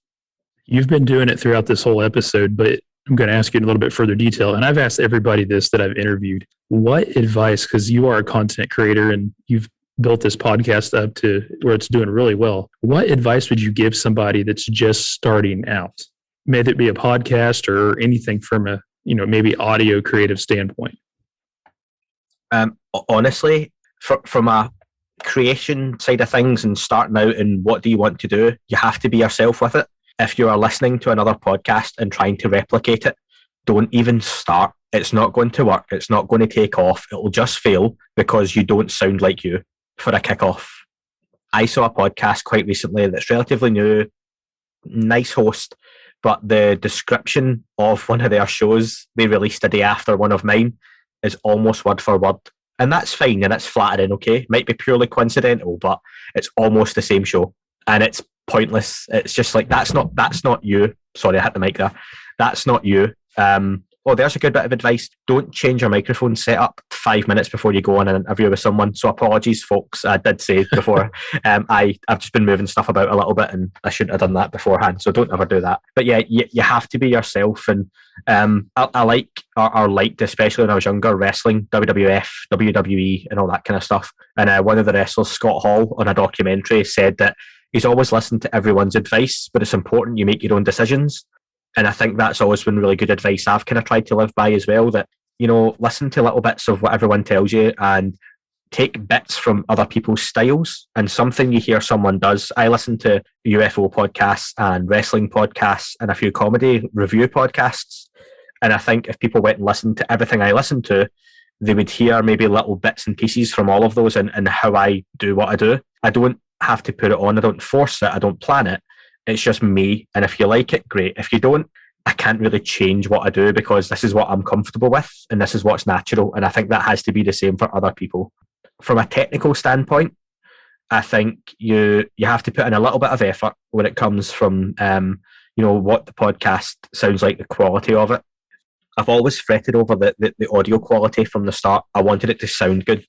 You've been doing it throughout this whole episode, but I'm going to ask you in a little bit further detail. And I've asked everybody this that I've interviewed. What advice, because you are a content creator and you've built this podcast up to where it's doing really well, what advice would you give somebody that's just starting out? May it be a podcast or anything from a, you know, maybe audio creative standpoint? Honestly, from a creation side of things and starting out and what do you want to do, you have to be yourself with it. If you are listening to another podcast and trying to replicate it, don't even start. It's not going to work. It's not going to take off. It will just fail because you don't sound like you for a kickoff. I saw a podcast quite recently that's relatively new, nice host, but the description of one of their shows they released a day after one of mine is almost word for word. And that's fine and it's flattering, okay? Might be purely coincidental, but it's almost the same show. And it's pointless. It's just like, that's not you. sorry, I hit the mic there. That's not you. Oh, there's a good bit of advice. Don't change your microphone setup 5 minutes before you go on an interview with someone. So apologies, folks. I did say before, I've just been moving stuff about a little bit and I shouldn't have done that beforehand. So don't ever do that. But yeah, you have to be yourself. And I liked, especially when I was younger, wrestling, WWF, WWE and all that kind of stuff. And one of the wrestlers, Scott Hall, on a documentary said that he's always listened to everyone's advice, but it's important you make your own decisions. And I think that's always been really good advice I've kind of tried to live by as well, that, you know, listen to little bits of what everyone tells you and take bits from other people's styles. And something you hear someone does, I listen to UFO podcasts and wrestling podcasts and a few comedy review podcasts. And I think if people went and listened to everything I listen to, they would hear maybe little bits and pieces from all of those and how I do what I do. I don't have to put it on. I don't force it. I don't plan it. It's just me. And if you like it, great. If you don't, I can't really change what I do because this is what I'm comfortable with and this is what's natural. And I think that has to be the same for other people. From a technical standpoint, I think you have to put in a little bit of effort when it comes from, what the podcast sounds like, the quality of it. I've always fretted over the audio quality from the start. I wanted it to sound good.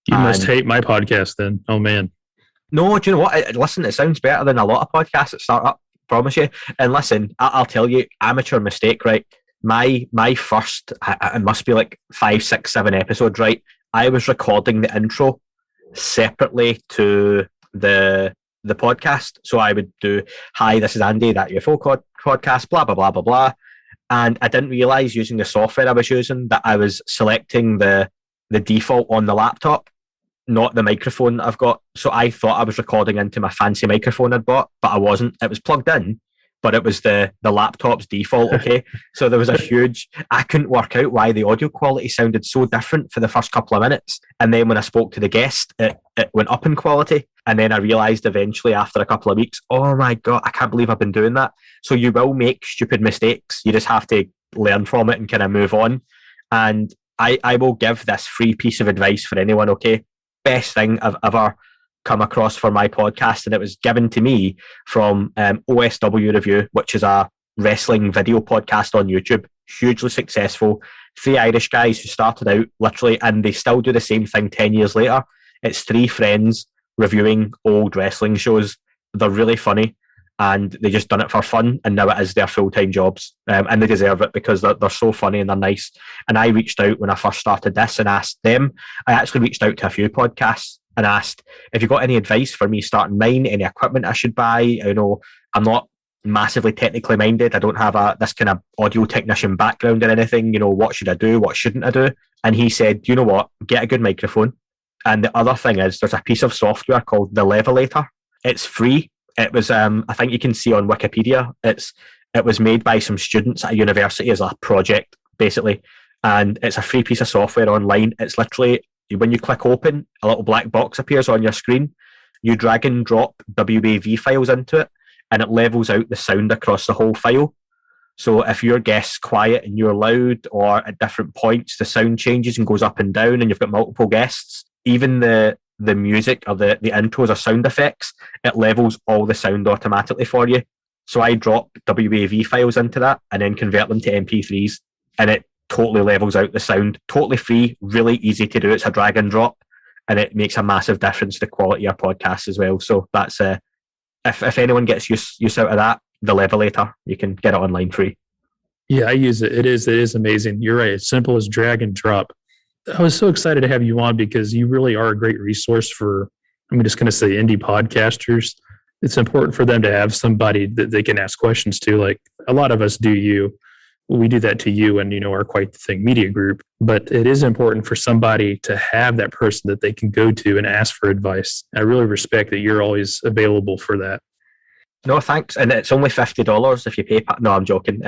You must hate my podcast then. Oh, man. No, do you know what? Listen, it sounds better than a lot of podcasts that start up, promise you. And listen, I'll tell you, amateur mistake, right? My first, it must be like 5, 6, 7 episodes, right? I was recording the intro separately to the podcast. So I would do, hi, this is Andy, That UFO Podcast, blah, blah, blah, blah, blah. And I didn't realise using the software I was using that I was selecting the default on the laptop, not the microphone that I've got. So I thought I was recording into my fancy microphone I'd bought, but I wasn't. It was plugged in, but it was the laptop's default, okay? So there was a huge... I couldn't work out why the audio quality sounded so different for the first couple of minutes. And then when I spoke to the guest, it went up in quality. And then I realised eventually after a couple of weeks, oh my God, I can't believe I've been doing that. So you will make stupid mistakes. You just have to learn from it and kind of move on. And I will give this free piece of advice for anyone, okay? Best thing I've ever come across for my podcast, and it was given to me from OSW Review, which is a wrestling video podcast on YouTube, hugely successful. 3 Irish guys who started out literally, and they still do the same thing 10 years later. It's 3 friends reviewing old wrestling shows. They're really funny, and they just done it for fun, and now it is their full-time jobs, and they deserve it because they're so funny and they're nice. And I reached out when I first started this and asked them, I actually reached out to a few podcasts and asked, if you got any advice for me starting mine, any equipment I should buy? You know, I'm not massively technically minded. I don't have this kind of audio technician background or anything. You know, what should I do? What shouldn't I do? And he said, you know what, get a good microphone. And the other thing is there's a piece of software called the Levelator. It's free. It was, I think you can see on Wikipedia, it was made by some students at a university as a project, basically. And it's a free piece of software online. It's literally, when you click open, a little black box appears on your screen. You drag and drop WAV files into it, and it levels out the sound across the whole file. So if your guest's quiet and you're loud, or at different points the sound changes and goes up and down and you've got multiple guests, even the music or the intros or sound effects, it levels all the sound automatically for you. So I drop WAV files into that and then convert them to MP3s, and it totally levels out the sound. Totally free, really easy to do. It's a drag and drop, and it makes a massive difference to the quality of your podcast as well. So that's if anyone gets use out of that, the Levelator, you can get it online free. Yeah, I use it. It is amazing. You're right. It's simple as drag and drop. I was so excited to have you on because you really are a great resource for, I'm just going to say, indie podcasters. It's important for them to have somebody that they can ask questions to. Like a lot of us do we do that to you and, our Quite the Thing media group. But it is important for somebody to have that person that they can go to and ask for advice. I really respect that you're always available for that. No, thanks. And it's only $50 if you pay. No, I'm joking.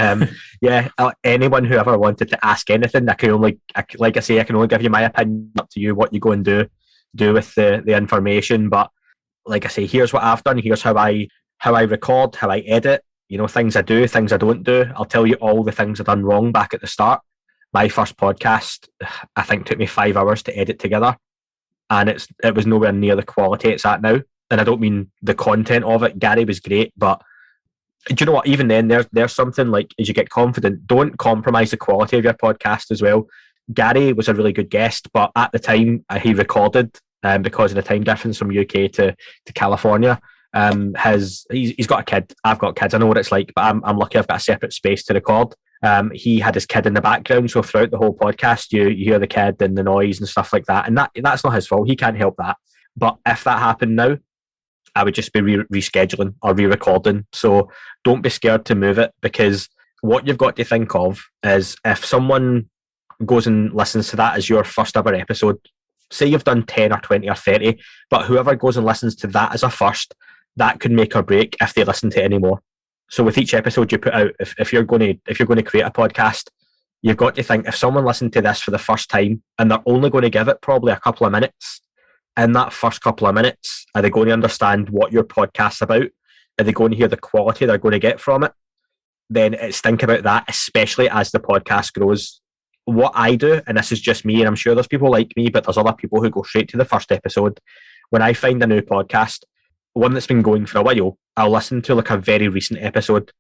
Yeah, anyone who ever wanted to ask anything, I can only give you my opinion. Up to you what you go and do with the information. But like I say, here's what I've done. Here's how I record, how I edit. Things I do, things I don't do. I'll tell you all the things I've done wrong back at the start. My first podcast, I think, took me 5 hours to edit together, and it was nowhere near the quality it's at now. And I don't mean the content of it. Gary was great, but do you know what? Even then, there's something like, as you get confident, don't compromise the quality of your podcast as well. Gary was a really good guest, but at the time he recorded, because of the time difference from UK to California. He's got a kid. I've got kids. I know what it's like, but I'm lucky I've got a separate space to record. He had his kid in the background, so throughout the whole podcast, you hear the kid and the noise and stuff like that, and that's not his fault. He can't help that. But if that happened now, I would just be rescheduling or re-recording. So don't be scared to move it, because what you've got to think of is, if someone goes and listens to that as your first ever episode, say you've done 10 or 20 or 30, but whoever goes and listens to that as a first, that could make or break if they listen to it anymore. So with each episode you put out, if you're going to create a podcast, you've got to think, if someone listened to this for the first time and they're only going to give it probably a couple of minutes, in that first couple of minutes, are they going to understand what your podcast's about? Are they going to hear the quality they're going to get from it? Then it's think about that, especially as the podcast grows. What I do, and this is just me, and I'm sure there's people like me, but there's other people who go straight to the first episode. When I find a new podcast, one that's been going for a while, I'll listen to like a very recent episode,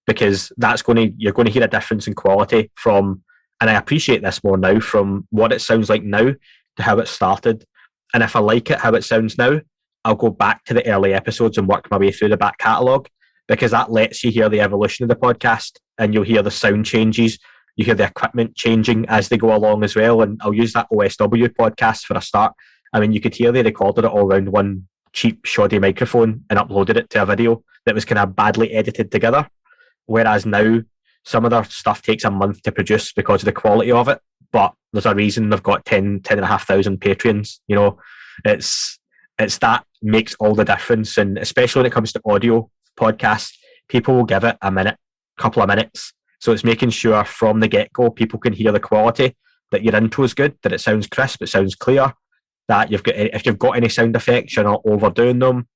because you're going to hear a difference in quality from, and I appreciate this more now, from what it sounds like now to how it started. And if I like it how it sounds now, I'll go back to the early episodes and work my way through the back catalogue, because that lets you hear the evolution of the podcast, and you'll hear the sound changes. You hear the equipment changing as they go along as well. And I'll use that OSW podcast for a start. I mean, you could hear they recorded it all around one cheap, shoddy microphone and uploaded it to a video that was kind of badly edited together. Whereas now, some of their stuff takes a month to produce because of the quality of it. But there's a reason they've got 10,500 Patreons. You know, it's that makes all the difference. And especially when it comes to audio podcasts, people will give it a minute, couple of minutes. So it's making sure from the get-go people can hear the quality, that your intro is good, that it sounds crisp, it sounds clear, that if you've got any sound effects, you're not overdoing them,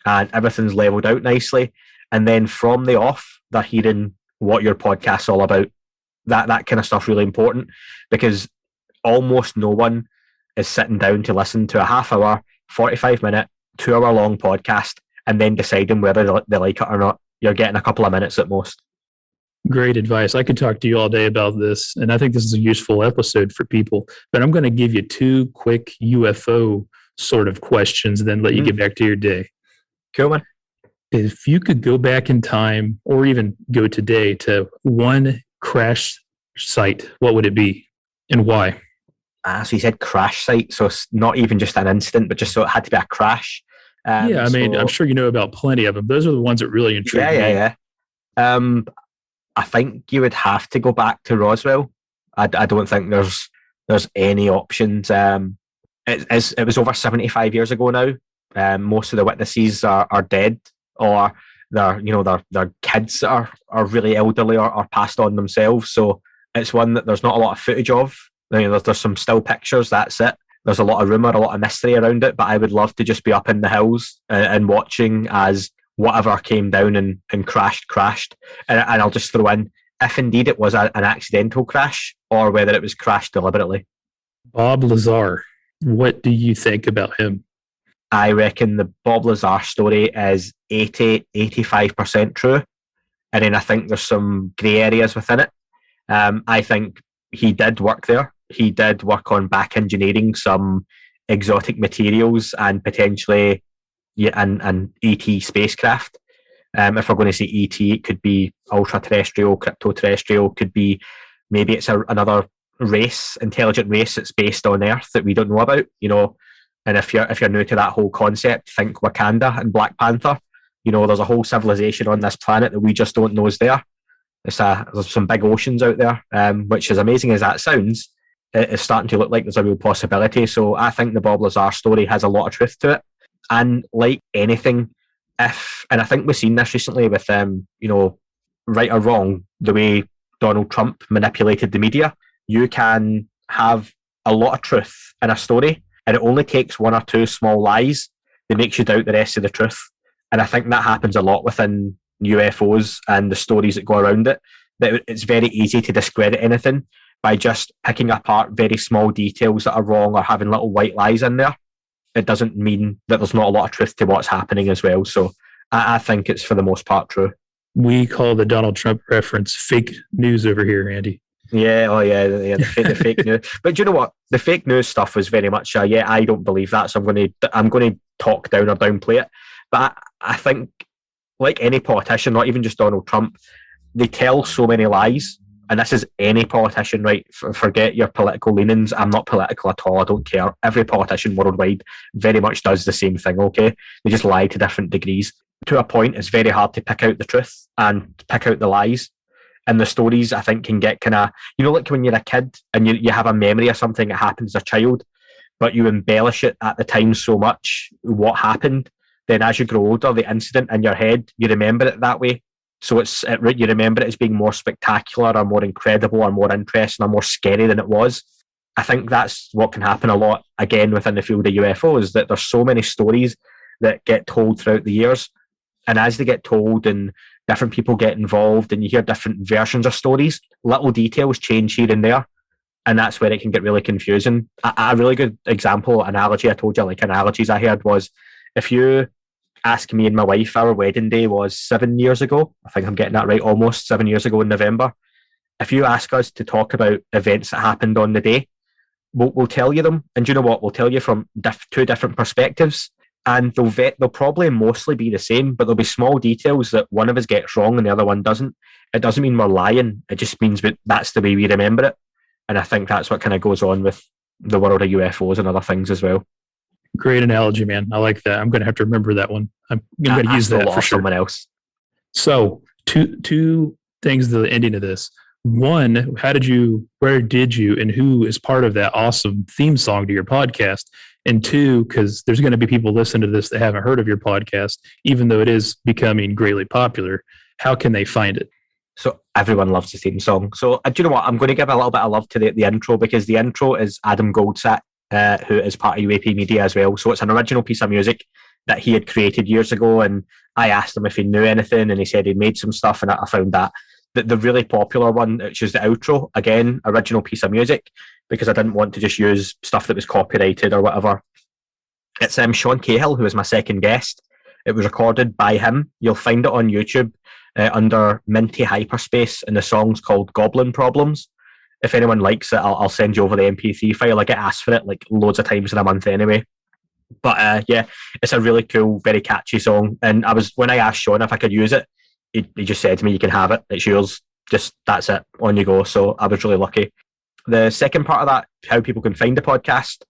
and everything's leveled out nicely. And then from the off, they're hearing what your podcast's all about. That kind of stuff really important, because almost no one is sitting down to listen to a half-hour, 45-minute, 2-hour long podcast and then deciding whether they like it or not. You're getting a couple of minutes at most. Great advice. I could talk to you all day about this, and I think this is a useful episode for people. But I'm going to give you 2 quick UFO sort of questions, and then let you get back to your day. Cool, man. If you could go back in time, or even go today, to one crash site, what would it be, and why? So you said crash site, so it's not even just an incident, but just so it had to be a crash. I mean, I'm sure you know about plenty of them. Those are the ones that really intrigue me. Yeah. I think you would have to go back to Roswell. I don't think there's any options. It was over 75 years ago now. Most of the witnesses are dead, or they're kids that are really elderly or passed on themselves. So it's one that there's not a lot of footage of. There's some still pictures. That's it. There's a lot of rumour, a lot of mystery around it. But I would love to just be up in the hills and watching as whatever came down and crashed. And I'll just throw in, if indeed it was an accidental crash, or whether it was crashed deliberately. Bob Lazar, what do you think about him? I reckon the Bob Lazar story is 85% true. And then I think there's some grey areas within it. I think he did work there. He did work on back engineering some exotic materials and potentially an ET spacecraft. If we're going to say ET, it could be ultra-terrestrial, crypto-terrestrial, could be maybe it's another race, intelligent race that's based on Earth that we don't know about, And if you're new to that whole concept, think Wakanda and Black Panther. There's a whole civilization on this planet that we just don't know is there. There's some big oceans out there, which, as amazing as that sounds, it is starting to look like there's a real possibility. So I think the Bob Lazar story has a lot of truth to it. And like anything, and I think we've seen this recently with, right or wrong, the way Donald Trump manipulated the media, you can have a lot of truth in a story, and it only takes 1 or 2 small lies that makes you doubt the rest of the truth. And I think that happens a lot within UFOs and the stories that go around it, that it's very easy to discredit anything by just picking apart very small details that are wrong or having little white lies in there. It doesn't mean that there's not a lot of truth to what's happening as well. So I think it's for the most part true. We call the Donald Trump reference fake news over here, Andy. Yeah, the fake news. But do you know what? The fake news stuff was very much, I don't believe that, so I'm going to talk down or downplay it. But I think, like any politician, not even just Donald Trump, they tell so many lies. And this is any politician, right? Forget your political leanings. I'm not political at all. I don't care. Every politician worldwide very much does the same thing, okay? They just lie to different degrees. To a point, it's very hard to pick out the truth and pick out the lies. And the stories, I think, can get kind of, like when you're a kid and you have a memory of something that happened as a child, but you embellish it at the time so much, what happened. Then as you grow older, the incident in your head, you remember it that way. So you remember it as being more spectacular or more incredible or more interesting or more scary than it was. I think that's what can happen a lot, again, within the field of UFOs, that there's so many stories that get told throughout the years. And as they get told and different people get involved and you hear different versions of stories, little details change here and there. And that's where it can get really confusing. A really good analogy I told you, like analogies I heard was, if you ask me and my wife, our wedding day was 7 years ago. I think I'm getting that right, almost 7 years ago in November. If you ask us to talk about events that happened on the day, we'll tell you them. And do you know what? We'll tell you from two different perspectives. And they'll probably mostly be the same, but there'll be small details that one of us gets wrong and the other one doesn't. It doesn't mean we're lying. It just means that's the way we remember it. And I think that's what kind of goes on with the world of UFOs and other things as well. Great analogy, man. I like that. I'm going to have to remember that one. I'm going to use that for sure. Someone else. So two things to the ending of this. One, where did you, and who is part of that awesome theme song to your podcast? And two, because there's going to be people listening to this that haven't heard of your podcast, even though it is becoming greatly popular. How can they find it? So everyone loves the theme song. So do you know what? I'm going to give a little bit of love to the intro, because the intro is Adam Goldsat, who is part of UAP Media as well. So it's an original piece of music that he had created years ago. And I asked him if he knew anything, and he said he made some stuff, and I found that. The really popular one, which is the outro, again, original piece of music, because I didn't want to just use stuff that was copyrighted or whatever. It's Sean Cahill, who is my second guest. It was recorded by him. You'll find it on YouTube under Minty Hyperspace, and the song's called Goblin Problems. If anyone likes it, I'll send you over the MP3 file. I get asked for it like loads of times in a month anyway. But yeah, it's a really cool, very catchy song. And when I asked Sean if I could use it, he just said to me, you can have it. It's yours. Just, that's it. On you go. So I was really lucky. The second part of that, how people can find the podcast,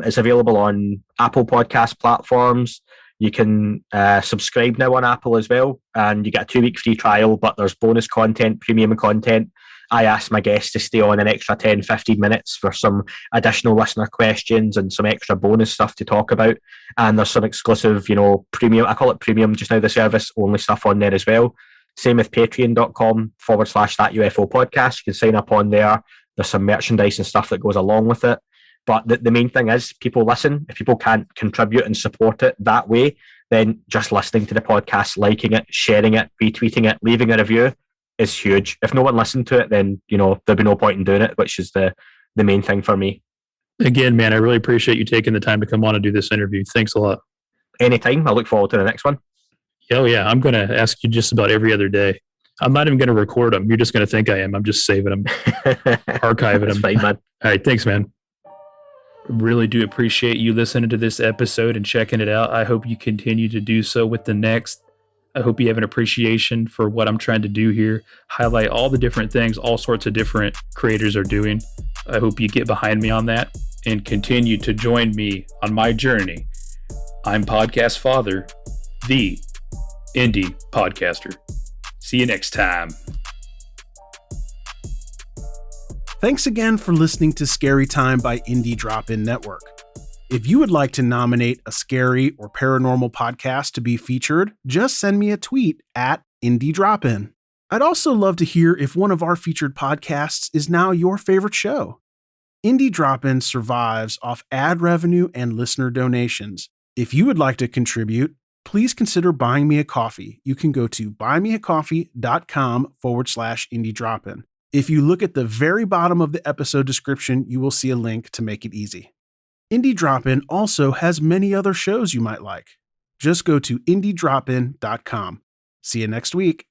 is available on Apple podcast platforms. You can subscribe now on Apple as well, and you get a 2-week free trial, but there's bonus content, premium content. I asked my guests to stay on an extra 10, 15 minutes for some additional listener questions and some extra bonus stuff to talk about. And there's some exclusive, premium, I call it premium just now, the service only stuff on there as well. Same with patreon.com/That UFO Podcast. You can sign up on there. There's some merchandise and stuff that goes along with it. But the main thing is people listen. If people can't contribute and support it that way, then just listening to the podcast, liking it, sharing it, retweeting it, leaving a review is huge. If no one listened to it, then, there'll be no point in doing it, which is the main thing for me. Again, man, I really appreciate you taking the time to come on and do this interview. Thanks a lot. Anytime. I look forward to the next one. Oh, yeah. I'm going to ask you just about every other day. I'm not even going to record them. You're just going to think I am. I'm just saving them, archiving them. Fine, man. All right. Thanks, man. Really do appreciate you listening to this episode and checking it out. I hope you continue to do so with the next. I hope you have an appreciation for what I'm trying to do here. Highlight all the different things all sorts of different creators are doing. I hope you get behind me on that and continue to join me on my journey. I'm Podcast Father, the Indie Podcaster. See you next time. Thanks again for listening to Scary Time by Indie Drop-In Network. If you would like to nominate a scary or paranormal podcast to be featured, just send me a tweet at Indie Drop-In. I'd also love to hear if one of our featured podcasts is now your favorite show. Indie Drop-In survives off ad revenue and listener donations. If you would like to contribute, please consider buying me a coffee. You can go to buymeacoffee.com/Indie Drop-In. If you look at the very bottom of the episode description, you will see a link to make it easy. Indie Drop-In also has many other shows you might like. Just go to indiedropin.com. See you next week.